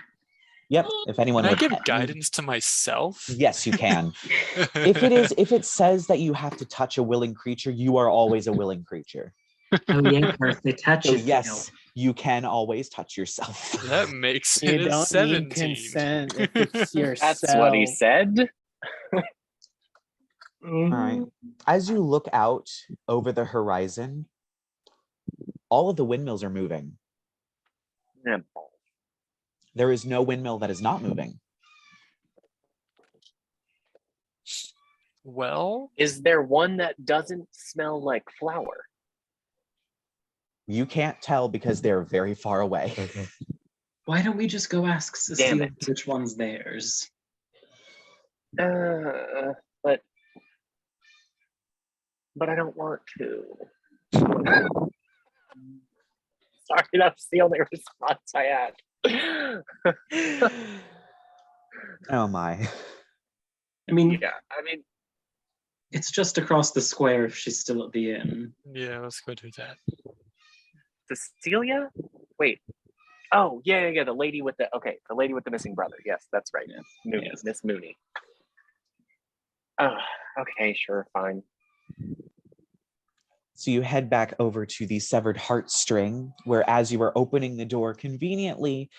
Yep. If anyone
Can I
would
give guidance to myself?
Yes, you can. If it says that you have to touch a willing creature, you are always a willing creature.
Oh yeah, Percy, touch
So
it.
yes, you can always touch yourself.
That makes
You
it a
don't
17.
need consent if it's yourself.
That's what he said.
All right. As you look out over the horizon, all of the windmills are moving.
Yeah.
There is no windmill that is not moving.
Well,
Is there one that doesn't smell like flour?
You can't tell because they're very far away.
Why don't we just go ask
Damn
Cecile
it.
which one's theirs?
But I don't want to. Sorry, that's the only response I had.
Oh my.
I mean,
Yeah, I mean,
it's just across the square if she's still at the inn.
yeah, let's go do that.
Cecilia? Wait. Oh, yeah. The lady with the missing brother. Yes, that's right.
Yes,
Mooney,
yes.
Miss Mooney. Oh, okay, sure, fine.
So you head back over to the severed heartstring, where as you are opening the door conveniently,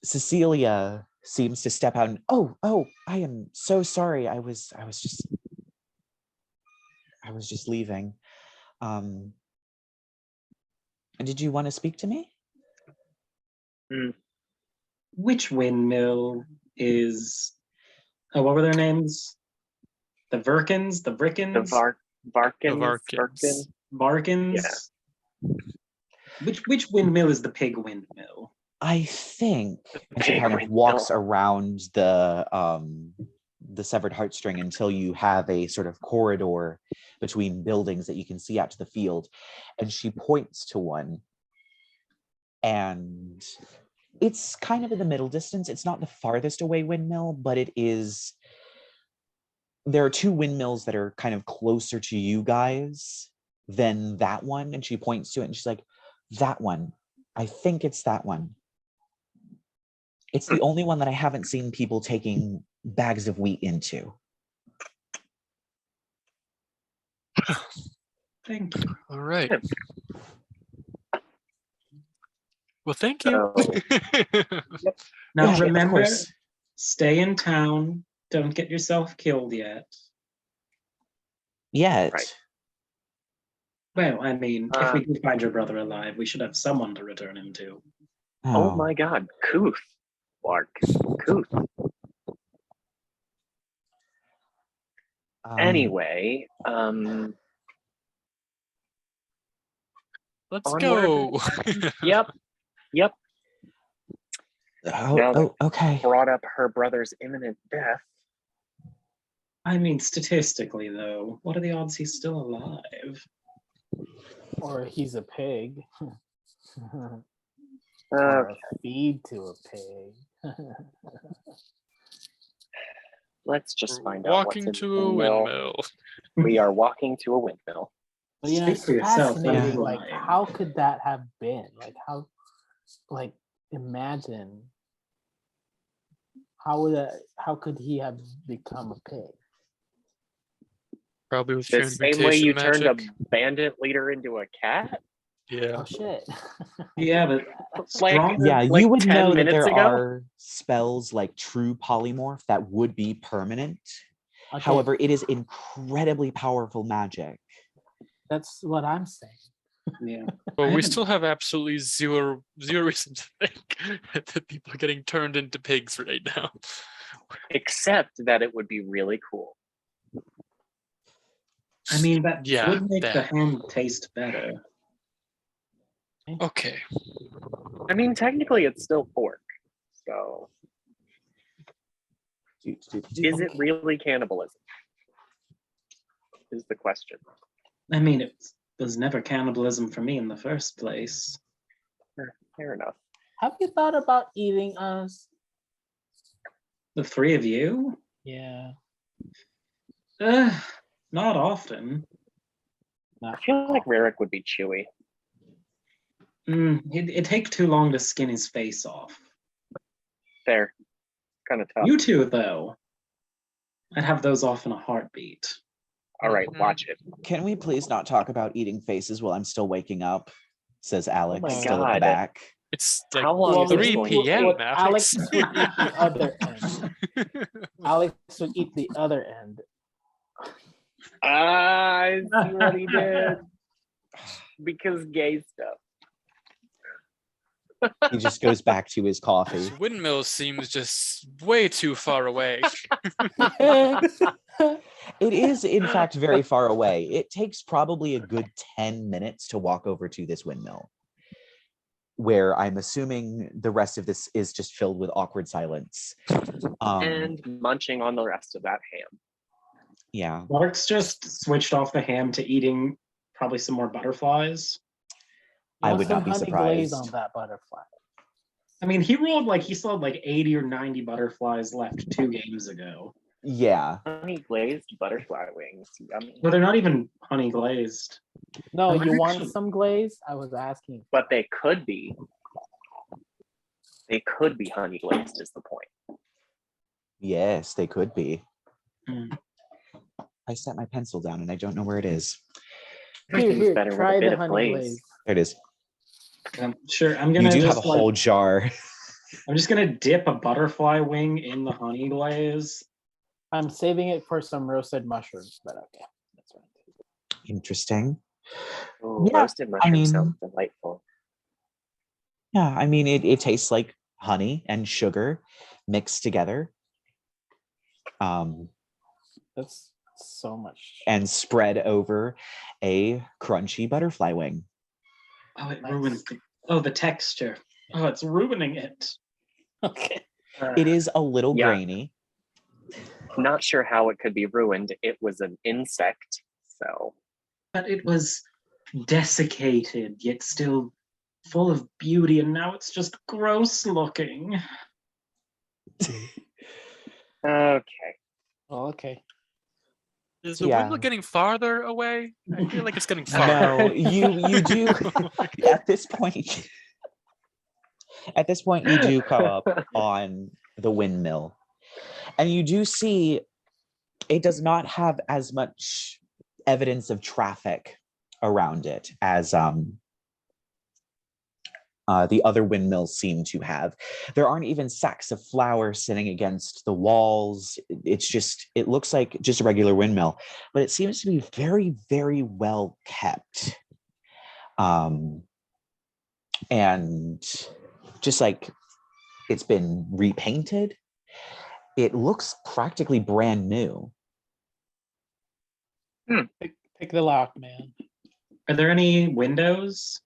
Cecilia seems to step out and I am so sorry. I was just leaving. Did you want to speak to me?
Which windmill is... Oh, what were their names? The Virkins? The Vrickins?
The Varkins.
Varkins.
Varkins? Yeah. Which windmill is the pig windmill?
I think. And she
Pig
kind of
windmill.
walks around the severed heartstring until you have a sort of corridor between buildings that you can see out to the field. And she points to one. And it's kind of in the middle distance. It's not the farthest away windmill, but it is. There are two windmills that are kind of closer to you guys than that one. And she points to it and she's like, that one. I think it's that one. It's the only one that I haven't seen people taking bags of wheat into.
Thank you.
All right. Well, thank you.
Now
Yeah, of
remember,
course.
stay in town. Don't get yourself killed yet.
Yet.
Right.
Well, I mean, if we do find your brother alive, we should have someone to return him to.
Oh my God, Kuth. Lark. Kuth. Anyway,
Let's
onward.
go.
Yep. Now that
Okay.
brought up her brother's imminent death.
I mean, statistically, though, what are the odds he's still alive?
Or he's a pig. Or
Okay,
a feed to a pig.
let's just
We're
find out what's
walking
in
to
the
a
windmill.
windmill.
We are walking to a windmill.
But you know,
Speak
it's
for yourself,
fascinating.
I'm
Like,
lying.
how could that have been? Like, imagine how could he have become a pig?
Probably with
The same way
transmutation
you turned
magic.
a bandit leader into a cat?
Yeah.
Oh shit!
Yeah, but
Like,
stronger.
Yeah,
like
you would
10
know that
minutes
there
ago?
are spells like true polymorph that would be permanent.
Okay,
However, it is incredibly powerful magic.
that's what I'm saying.
Yeah.
But
I
we
haven't-
still have absolutely zero reason to think that people are getting turned into pigs right now.
Except that it would be really cool.
I mean, that
Yeah,
would make the
that.
ham taste better.
Okay.
I mean, technically it's still pork. So, is it really cannibalism? Is the question.
I mean, it was never cannibalism for me in the first place.
Fair enough.
Have you thought about eating us?
The three of you?
Yeah.
Not often.
I feel like Rerek would be chewy.
It'd take too long to skin his face off.
Fair. Kind of tough.
You two, though, I'd have those off in a heartbeat.
All right,
Mhm.
watch it.
Can we please not talk about eating faces while I'm still waking up? Says Alex,
my
still at the
God.
back.
It's like
How long is this
3
going to
p.m.
take?
Alex.
Alex would eat the other end. Alex would eat the other end.
I see what he did. Because gay stuff.
He just goes back to his coffee.
This windmill seems just way too far away.
It is, in fact, very far away. It takes probably a good 10 minutes to walk over to this windmill, where I'm assuming the rest of this is just filled with awkward silence.
And munching on the rest of that ham.
Yeah.
Lark's just switched off the ham to eating probably some more butterflies.
I
Want
would
some
not be
honey glaze
surprised.
on that butterfly.
I mean, he still had like 80 or 90 butterflies left 2 games ago.
Yeah.
Honey glazed butterfly wings. Yummy.
But they're not even honey glazed.
No,
I'm
you want
actually-
some glaze? I was asking.
But they could be. They could be honey glazed is the point.
Yes, they could be.
Hmm.
I set my pencil down and I don't know where it is.
Everything's better with
try
a bit
the
of
honey
glaze.
There it is.
Sure, I'm
You
gonna
do have
just
a whole jar.
I'm just gonna dip a butterfly wing in the honey glaze.
I'm saving it for some roasted mushrooms, but okay. That's right.
Interesting.
Ooh,
Yeah,
roasted mushroom
mean-
sounds delightful.
Yeah, I mean, it tastes like honey and sugar mixed together.
That's so much.
And spread over a crunchy butterfly wing.
Oh, it
Nice.
ruins the texture. Oh, it's ruining it.
Okay.
It is a little
Yeah.
grainy.
Not sure how it could be ruined. It was an insect, so
But it was desiccated, yet still full of beauty, and now it's just gross looking.
okay.
Oh, okay.
Is the
Yeah.
windmill getting farther away? I feel like it's getting
No,
farther.
you do at this point. At this point, you do come up on the windmill, and you do see it does not have as much evidence of traffic around it as the other windmills seem to have. There aren't even sacks of flour sitting against the walls. It looks like just a regular windmill, but it seems to be very, very well kept. And just like it's been repainted, it looks practically brand new.
Pick the lock, man.
Are there any windows?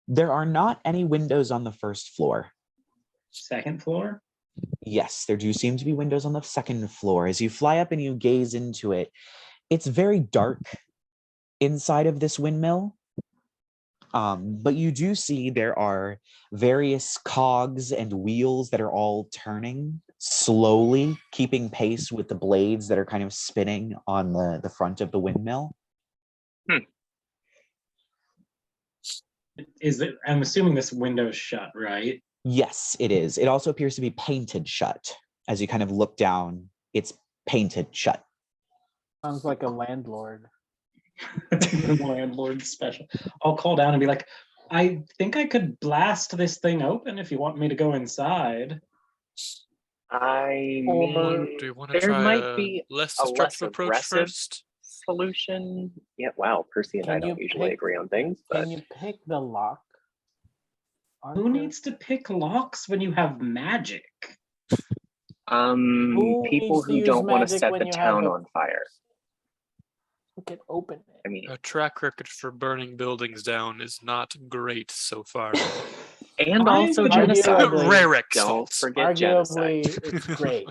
There are not any windows on the first floor.
Second floor?
Yes, there do seem to be windows on the second floor. As you fly up and you gaze into it, it's very dark inside of this windmill. But you do see there are various cogs and wheels that are all turning slowly, keeping pace with the blades that are kind of spinning on the front of the windmill.
I'm assuming this window's shut, right?
Yes, it is. It also appears to be painted shut. As you kind of look down, it's painted shut.
Sounds like a landlord.
Landlord special. I'll call down and be like, I think I could blast this thing open if you want me to go inside.
I
Or-
mean,
Do you want to
there
try
might
a
be
less
a less
destructive approach
aggressive
first?
solution. Yeah, wow, Percy and I
Can you
don't usually
pick-
agree on things, but
Can you pick the lock?
Who
Arthur?
needs to pick locks when you have magic?
Who
people
needs to
who
use
don't want to
magic
set
when
the
you have
town
a-
on fire.
Who can open it?
I mean,
A track record for burning buildings down is not great so far.
and
I
also
would-
genocide.
Arguably-
Rerek's
Don't
fault.
forget genocide.
Arguably, it's great.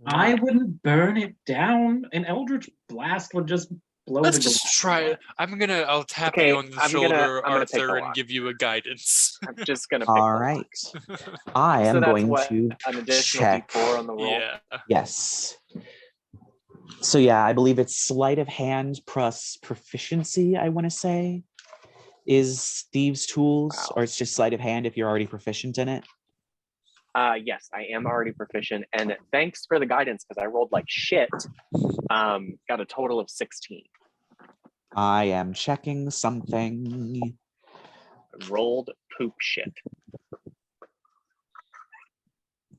I wouldn't burn it down. An Eldritch Blast would just blow
Let's
the
just
glass
try it.
away.
I'll tap
Okay,
you on the
I'm
shoulder,
gonna pick the
Arthur, and
lock.
give you a guidance.
I'm just gonna pick
All
the
right.
lock.
I
So
am
that's
going
what,
to
an additional
check.
D4 on the roll.
Yeah.
Yes. So yeah, I believe it's sleight of hand plus proficiency, I want to say, is Thieves' Tools,
Wow.
or it's just sleight of hand if you're already proficient in it.
Yes, I am already proficient, and thanks for the guidance because I rolled like shit. Got a total of 16.
I am checking something.
Rolled poop shit.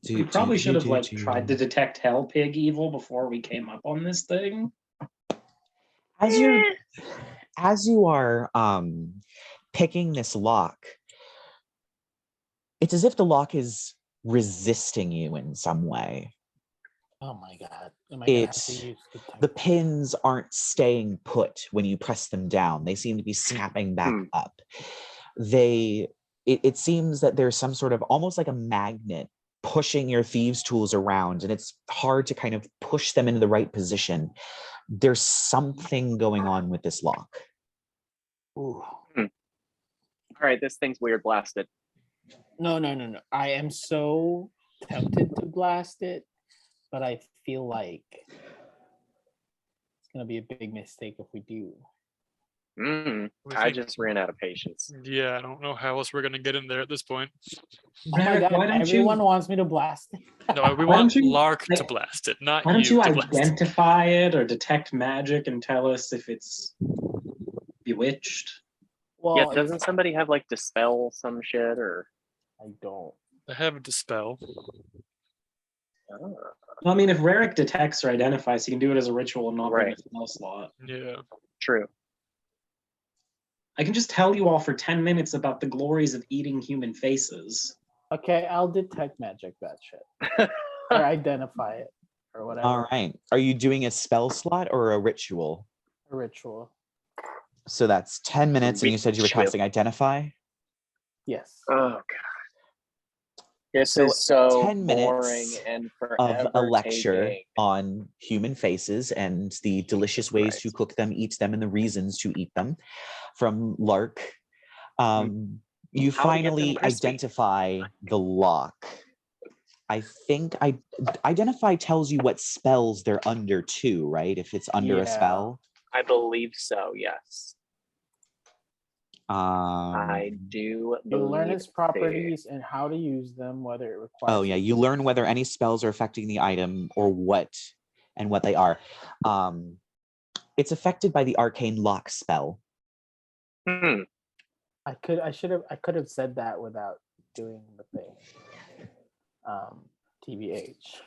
We probably should have tried to detect hell pig evil before we came up on this thing.
As you are picking this lock, it's as if the lock is resisting you in some way.
Oh my god. Am I gonna have to
It's
use detect-
the pins aren't staying put when you press them down. They seem to be snapping back up. It seems that there's some sort of almost like a magnet pushing your thieves' tools around, and it's hard to kind of push them into the right position. There's something going on with this lock.
Ooh.
All right, this thing's weird. Blast it.
No. I am so tempted to blast it, but I feel like it's gonna be a big mistake if we do.
I just ran out of patience.
Yeah, I don't know how else we're gonna get in there at this point.
Oh my
Rerek,
god, everyone wants me to blast it.
No, we
Why
want
don't you-
Lark to
like,
blast it, not
Why don't you
to blast it.
identify it or detect magic and tell us if it's bewitched?
Well,
Yeah, doesn't somebody have like dispel some shit or?
I don't.
I have a dispel.
Oh.
Well, I mean, if Rerek detects or identifies, he can do it as a ritual and not bring
Right.
a spell slot.
Yeah.
True.
I can just tell you all for 10 minutes about the glories of eating human faces.
Okay, I'll detect magic that shit. Or identify it. Or whatever.
All right. Are you doing a spell slot or a ritual?
A ritual.
So that's 10 minutes, and you said you were
Ritual.
casting Identify?
Yes.
Oh god. This
So
is so
10
boring
minutes
and forever
Of a lecture
taking.
on human faces and the delicious ways to
Christ.
cook them, eat them, and the reasons to eat them from Lark. You
How to get them
finally
crispy.
identify the lock. I think Identify tells you what spells they're under too, right? If it's under a
Yeah.
spell.
I believe so, yes. I
Um,
do
You
believe
learn its
they-
properties and how to use them, whether it requires.
oh yeah, you learn whether any spells are affecting the item or what they are. It's affected by the arcane lock spell.
Hmm.
I could have said that without doing the thing. TBH.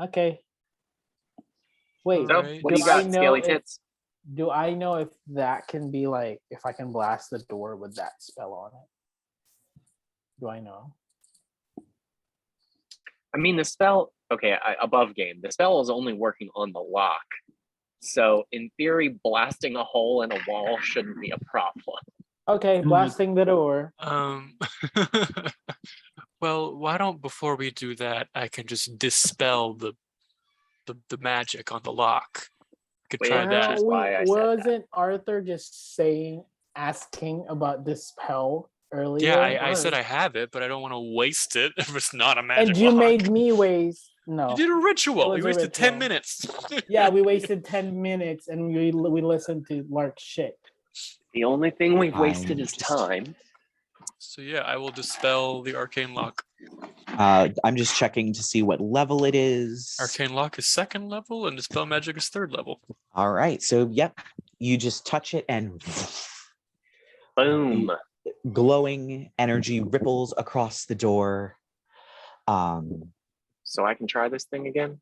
Okay. Wait,
So,
Alright.
what do you
Do I
got,
know
Scaly
if-
Tits?
do I know if that can be like, if I can blast the door with that spell on it? Do I know?
I mean, the spell. okay, above game. The spell is only working on the lock. So in theory, blasting a hole in a wall shouldn't be a problem.
Okay, blasting the door.
Well, why don't before we do that, I can just dispel the magic on the lock. Could
Wait,
try that.
why I said that.
Wasn't Arthur just asking about this spell earlier?
Yeah, I said I have it, but I don't want to waste it if it's not a magic
And you
lock.
made me waste. No.
You did a
It
ritual.
was
You
a
wasted 10
ritual.
minutes.
Yeah, we wasted 10 minutes and we listened to Lark shit.
The only thing we've
I'm
wasted is
just-
time.
So yeah, I will dispel the arcane lock.
I'm just checking to see what level it is.
Arcane lock is 2nd level and dispel magic is 3rd level.
All right, so yep, you just touch it and
Boom.
glowing energy ripples across the door.
So I can try this thing again?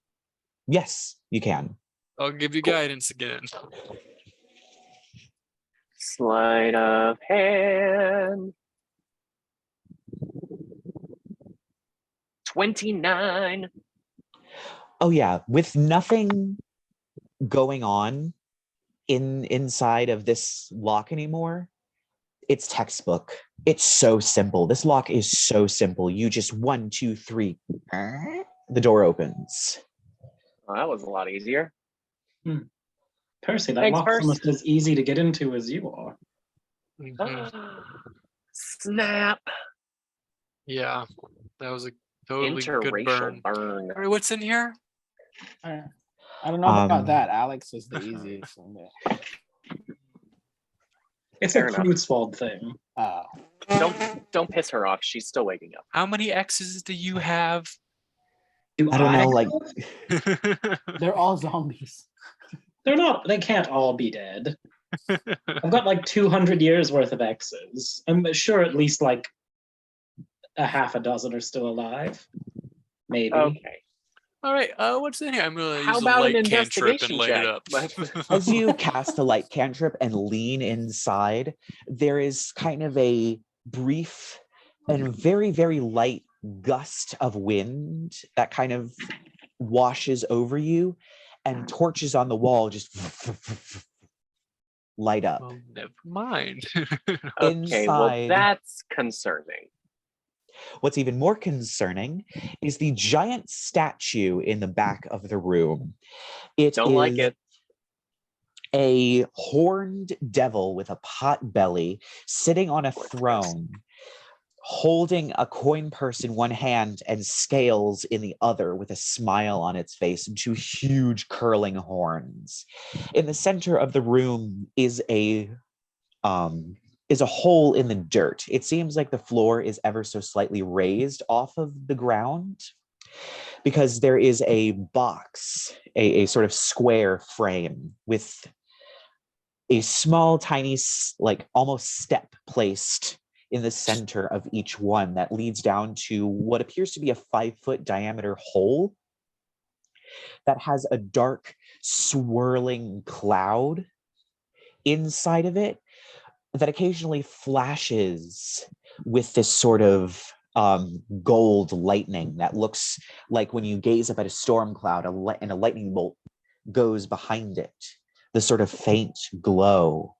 Yes, you can.
I'll give you guidance again.
Sleight of hand. 29.
Oh yeah, with nothing going on inside of this lock anymore, it's textbook. It's so simple. This lock is so simple. You just 1, 2, 3, the door opens.
Well, that was a lot easier.
Percy, that
Thanks,
lock's
Percy.
almost as easy to get into as you are.
Mhm.
Snap.
Yeah, that was a totally good
Interracial
burn.
burn.
All right, what's in here?
I don't know about
Um,
that. Alex is the easiest one there.
It's
Fair
a
enough.
Kruetzwald thing.
Don't piss her off. She's still waking up.
How many X's do you have?
Do
I don't know, like
They're all zombies.
They're not. They can't all be dead. I've got like 200 years worth of X's. I'm sure at least like a half a dozen are still alive. Maybe.
Okay.
All right, what's in here? I'm gonna
How
use a
about an
light cantrip and
investigation
light
check?
it up.
as you cast a light cantrip and lean inside, there is kind of a brief and very, very light gust of wind that kind of washes over you, and torches on the wall just light up.
Well, never mind.
Okay, well,
Inside,
that's concerning.
what's even more concerning is the giant statue in the back of the room. It
Don't like
is
it.
a horned devil with a pot belly sitting on a
Poor
throne, holding a coin purse in one hand and scales in the other, with a smile on its face and 2 huge curling horns. In the center of the room is a hole in the dirt. It seems like the floor is ever so slightly raised off of the ground, because there is a box, a sort of square frame with a small, tiny, like almost step placed in the center of each one that leads down to what appears to be a 5-foot diameter hole that has a dark, swirling cloud inside of it that occasionally flashes with this sort of gold lightning that looks like when you gaze up at a storm cloud and a lightning bolt goes behind it, the sort of faint glow.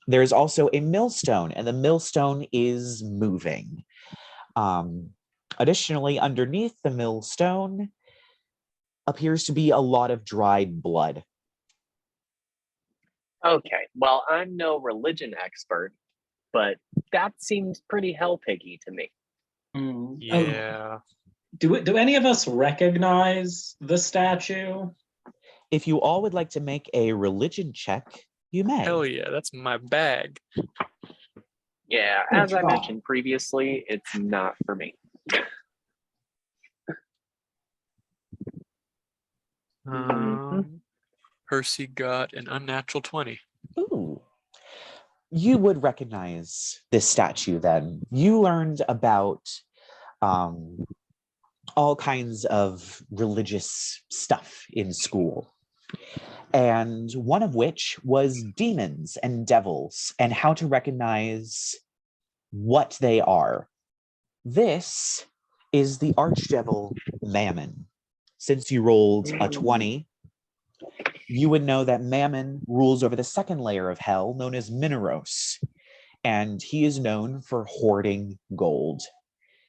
There's also a millstone, and the millstone is moving. Additionally, underneath the millstone appears to be a lot of dried blood.
Okay, well, I'm no religion expert, but that seems pretty hell piggy to me.
Yeah.
Do any of us recognize the statue?
If you all would like to make a religion check, you may.
Hell yeah, that's my bag.
Yeah, as I mentioned previously, it's not for me.
Percy got an unnatural 20.
Ooh. You would recognize this statue then. You learned about all kinds of religious stuff in school, and one of which was demons and devils and how to recognize what they are. This is the archdevil Mammon, since you rolled a 20, you would know that Mammon rules over the second layer of hell, known as Mineros, and he is known for hoarding gold.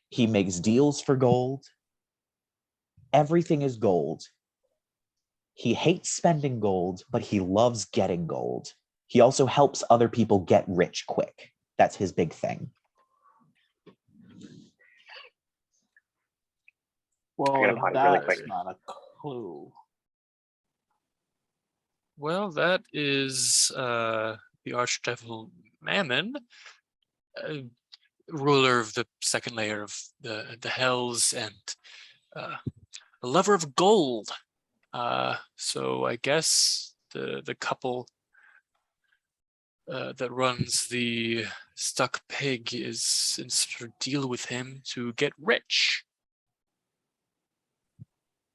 He makes deals for gold. Everything is gold. He hates spending gold, but he loves getting gold. He also helps other people get rich quick. That's his big thing.
Well,
gotta potty really
that's
quick.
not a clue.
Well, that is the Archdevil Mammon, ruler of the second layer of the hells and a lover of gold. So I guess the couple that runs the Stuck Pig is in sort of deal with him to get rich.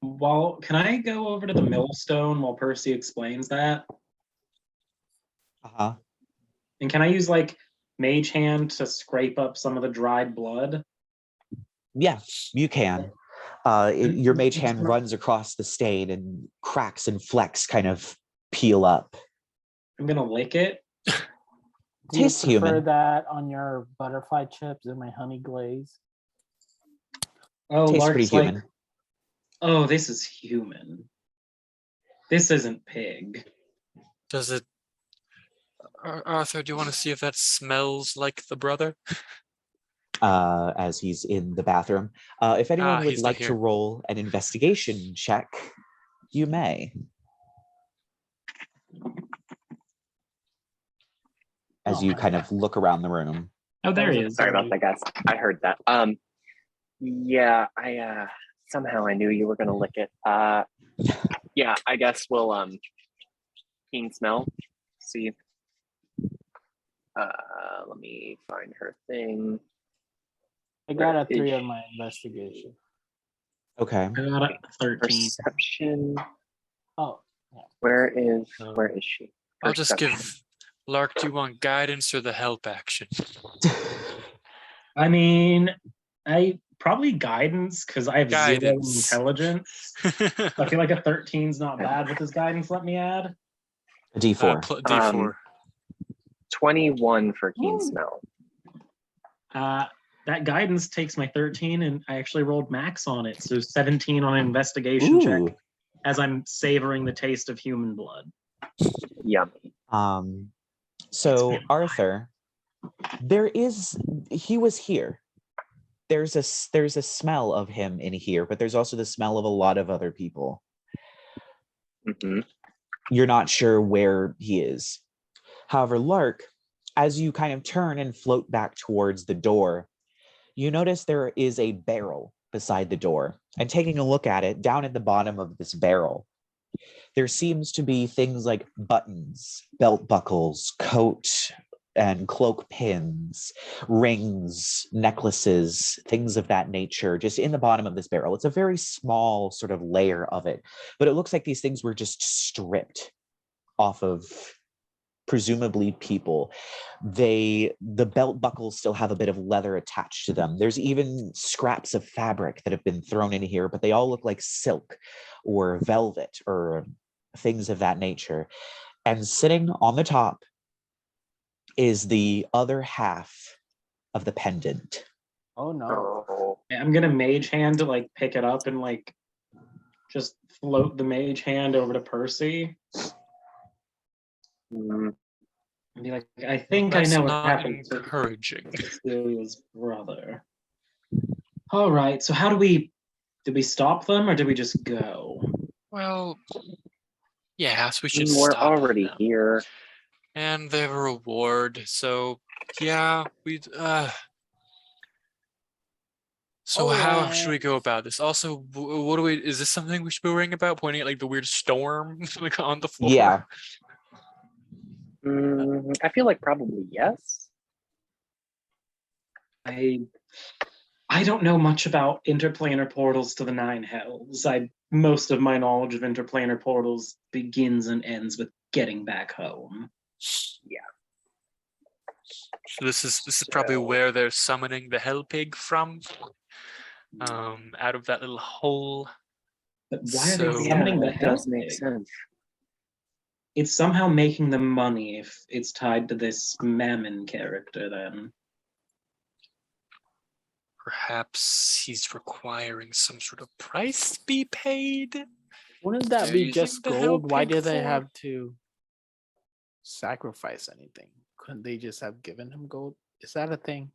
Well, can I go over to the millstone while Percy explains that?
Uh-huh.
And can I use like Mage Hand to scrape up some of the dried blood?
Yeah, you can. Your mage hand runs across the stain and cracks and flecks kind of peel up.
I'm gonna lick it.
Do you
Tastes
prefer
human.
that on your butterfly chips and my honey glaze?
Oh,
Tastes
Lark's
pretty
like,
human.
oh, this is human. This isn't pig.
Does it? Arthur, do you want to see if that smells like the brother?
As he's in the bathroom. If anyone would
he's not
like to
here.
roll an investigation check, you may. As you kind of look around the room.
Oh, there he is.
Sorry about that, guys. I heard that. Yeah, I somehow I knew you were gonna lick it. Yeah, I guess we'll keen smell. See. Let me find her thing.
I got a
Where
3
is
on my investigation.
Okay.
I got a 13.
Perception.
Oh, yeah.
Where is she?
I'll just
Perception.
give Lark. Do you want guidance or the help action?
I mean, I probably guidance because I have
Guidance.
0 intelligence. I feel like a 13's not bad. What does guidance let me add?
A D4.
D4.
21 for keen smell.
That guidance takes my 13, and I actually rolled max on it, so 17 on an investigation check.
Ooh.
As I'm savoring the taste of human blood.
Yummy.
So Arthur, he was here. There's a smell of him in here, but there's also the smell of a lot of other people.
Mm-hmm.
You're not sure where he is. However, Lark, as you kind of turn and float back towards the door, you notice there is a barrel beside the door. And taking a look at it, down at the bottom of this barrel, there seems to be things like buttons, belt buckles, coat and cloak pins, rings, necklaces, things of that nature, just in the bottom of this barrel. It's a very small sort of layer of it, but it looks like these things were just stripped off of presumably people. The belt buckles still have a bit of leather attached to them. There's even scraps of fabric that have been thrown in here, but they all look like silk or velvet or things of that nature. And sitting on the top is the other half of the pendant.
Oh no.
Oh.
I'm gonna mage hand to like pick it up and like just float the mage hand over to Percy.
Mm.
And be like, I think
That's
I know what
not
happened
encouraging.
to Celia's brother. All right, so how did we stop them or did we just go?
Well, yes, we should
We're
stop
already
them.
here.
And they have a reward, so yeah, we'd So how should we go about this? Also, what do we? Is this something we should be worrying about? Pointing at like the weird storm like on the floor.
Yeah.
I feel like probably yes.
I don't know much about interplanar portals to the Nine Hells. Most of my knowledge of interplanar portals begins and ends with getting back home.
Yeah.
So this is probably where they're summoning the hell pig from. Out of that little hole.
But why are they
So-
summoning the
that does make
Hellpig?
sense.
It's somehow making them money if it's tied to this Mammon character then.
Perhaps he's requiring some sort of price be paid.
Wouldn't that
They're
be
using
just
the
gold? Why
Hellpig
do they
for-
have to sacrifice anything? Couldn't they just have given him gold? Is that a thing?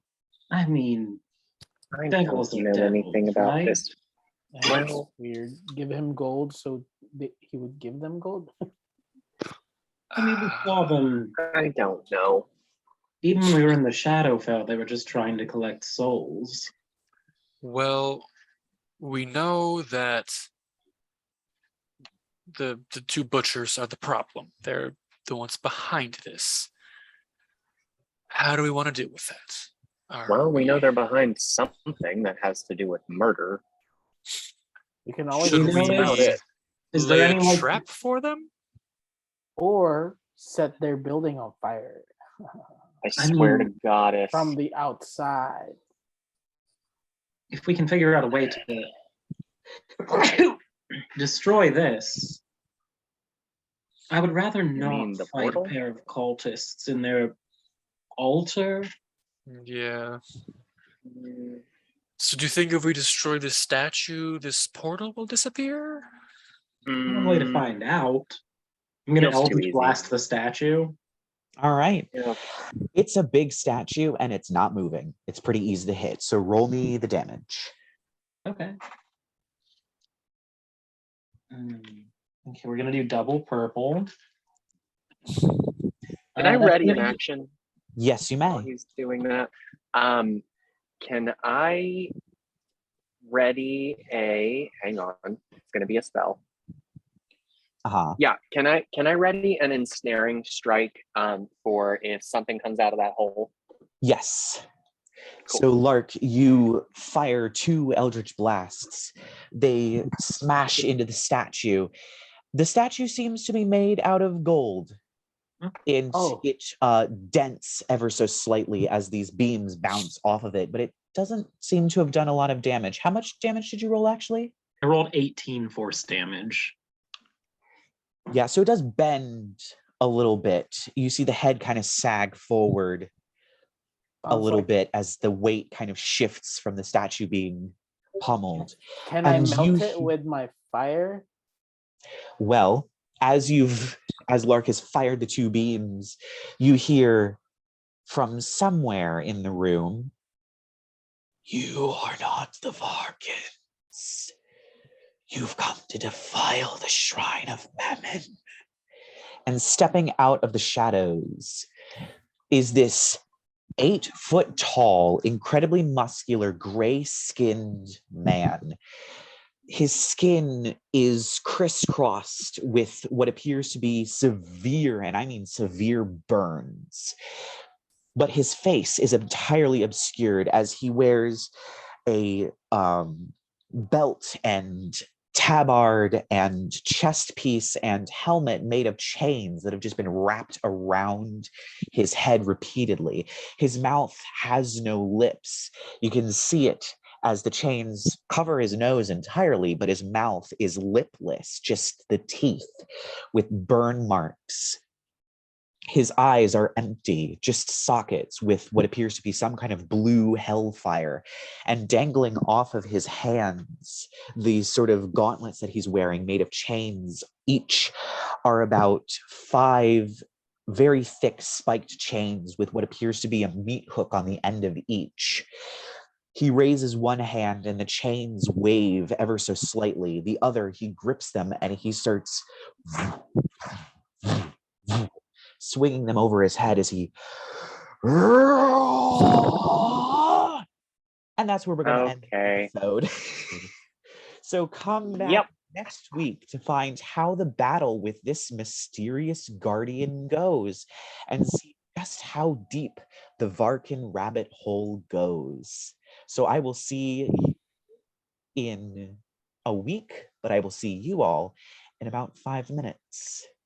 I mean,
I
Devils
don't
are
know anything
devils,
about
right?
this.
That's
Well-
weird. Give him gold so he would give them gold?
I mean, we saw them,
I don't know.
even when we were in the Shadowfell, they were just trying to collect souls.
Well, we know that the two butchers are the problem. They're the ones behind this. How do we want to deal with that?
Well, we know they're behind something that has to do with murder.
We can always
Should
That's
we-
about it.
Is
lay
there
a
any like
trap for them?
or set their building on fire
I
I
swear
mean,
to Goddess.
from the outside.
if we can figure out a way to destroy this, I would rather
mean
not
the
fight a
portal?
pair of cultists in their altar.
Yeah.
Mm,
So do you think if we destroy this statue, this portal will disappear?
One way to find out. I'm gonna
Feels too
Eldritch
easy.
Blast the statue.
All right.
Yeah.
It's a big statue and it's not moving. It's pretty easy to hit. So roll me the damage.
Okay. Okay, we're gonna do double purple.
Can I
That's
ready an
gonna-
action
Yes, you
while
may.
he's doing that? Can I ready a? Hang on, it's gonna be a spell.
Uh-huh.
Yeah, can I ready an ensnaring strike for if something comes out of that hole?
Yes.
Cool.
So, Lark, you fire two Eldritch Blasts. They smash into the statue. The statue seems to be made out of gold. And
Oh.
it dents ever so slightly as these beams bounce off of it, but it doesn't seem to have done a lot of damage. How much damage did you roll, actually?
I rolled 18 force damage.
Yeah, so it does bend a little bit. You see the head kind of sag forward a
Sounds
little
like-
bit as the weight kind of shifts from the statue being pummeled.
Can I
and
melt
you
it with my fire?
Well, as Lark has fired the two beams, you hear from somewhere in the room, "You are not the Varkins. You've come to defile the shrine of Mammon." And stepping out of the shadows is this 8-foot tall, incredibly muscular, gray-skinned man. His skin is crisscrossed with what appears to be severe, and I mean severe, burns. But his face is entirely obscured as he wears a belt and tabard and chest piece and helmet made of chains that have just been wrapped around his head repeatedly. His mouth has no lips. You can see it as the chains cover his nose entirely, but his mouth is lipless, just the teeth with burn marks. His eyes are empty, just sockets with what appears to be some kind of blue hellfire. And dangling off of his hands, these sort of gauntlets that he's wearing made of chains, each are about 5 very thick spiked chains with what appears to be a meat hook on the end of each. He raises one hand and the chains wave ever so slightly. The other, he grips them and he starts swinging them over his head as he... And that's where we're going to end the
Okay.
episode. So come back
Yep.
next week to find how the battle with this mysterious guardian goes and see just how deep the Varkin rabbit hole goes. So I will see you in a week, but I will see you all in about 5 minutes.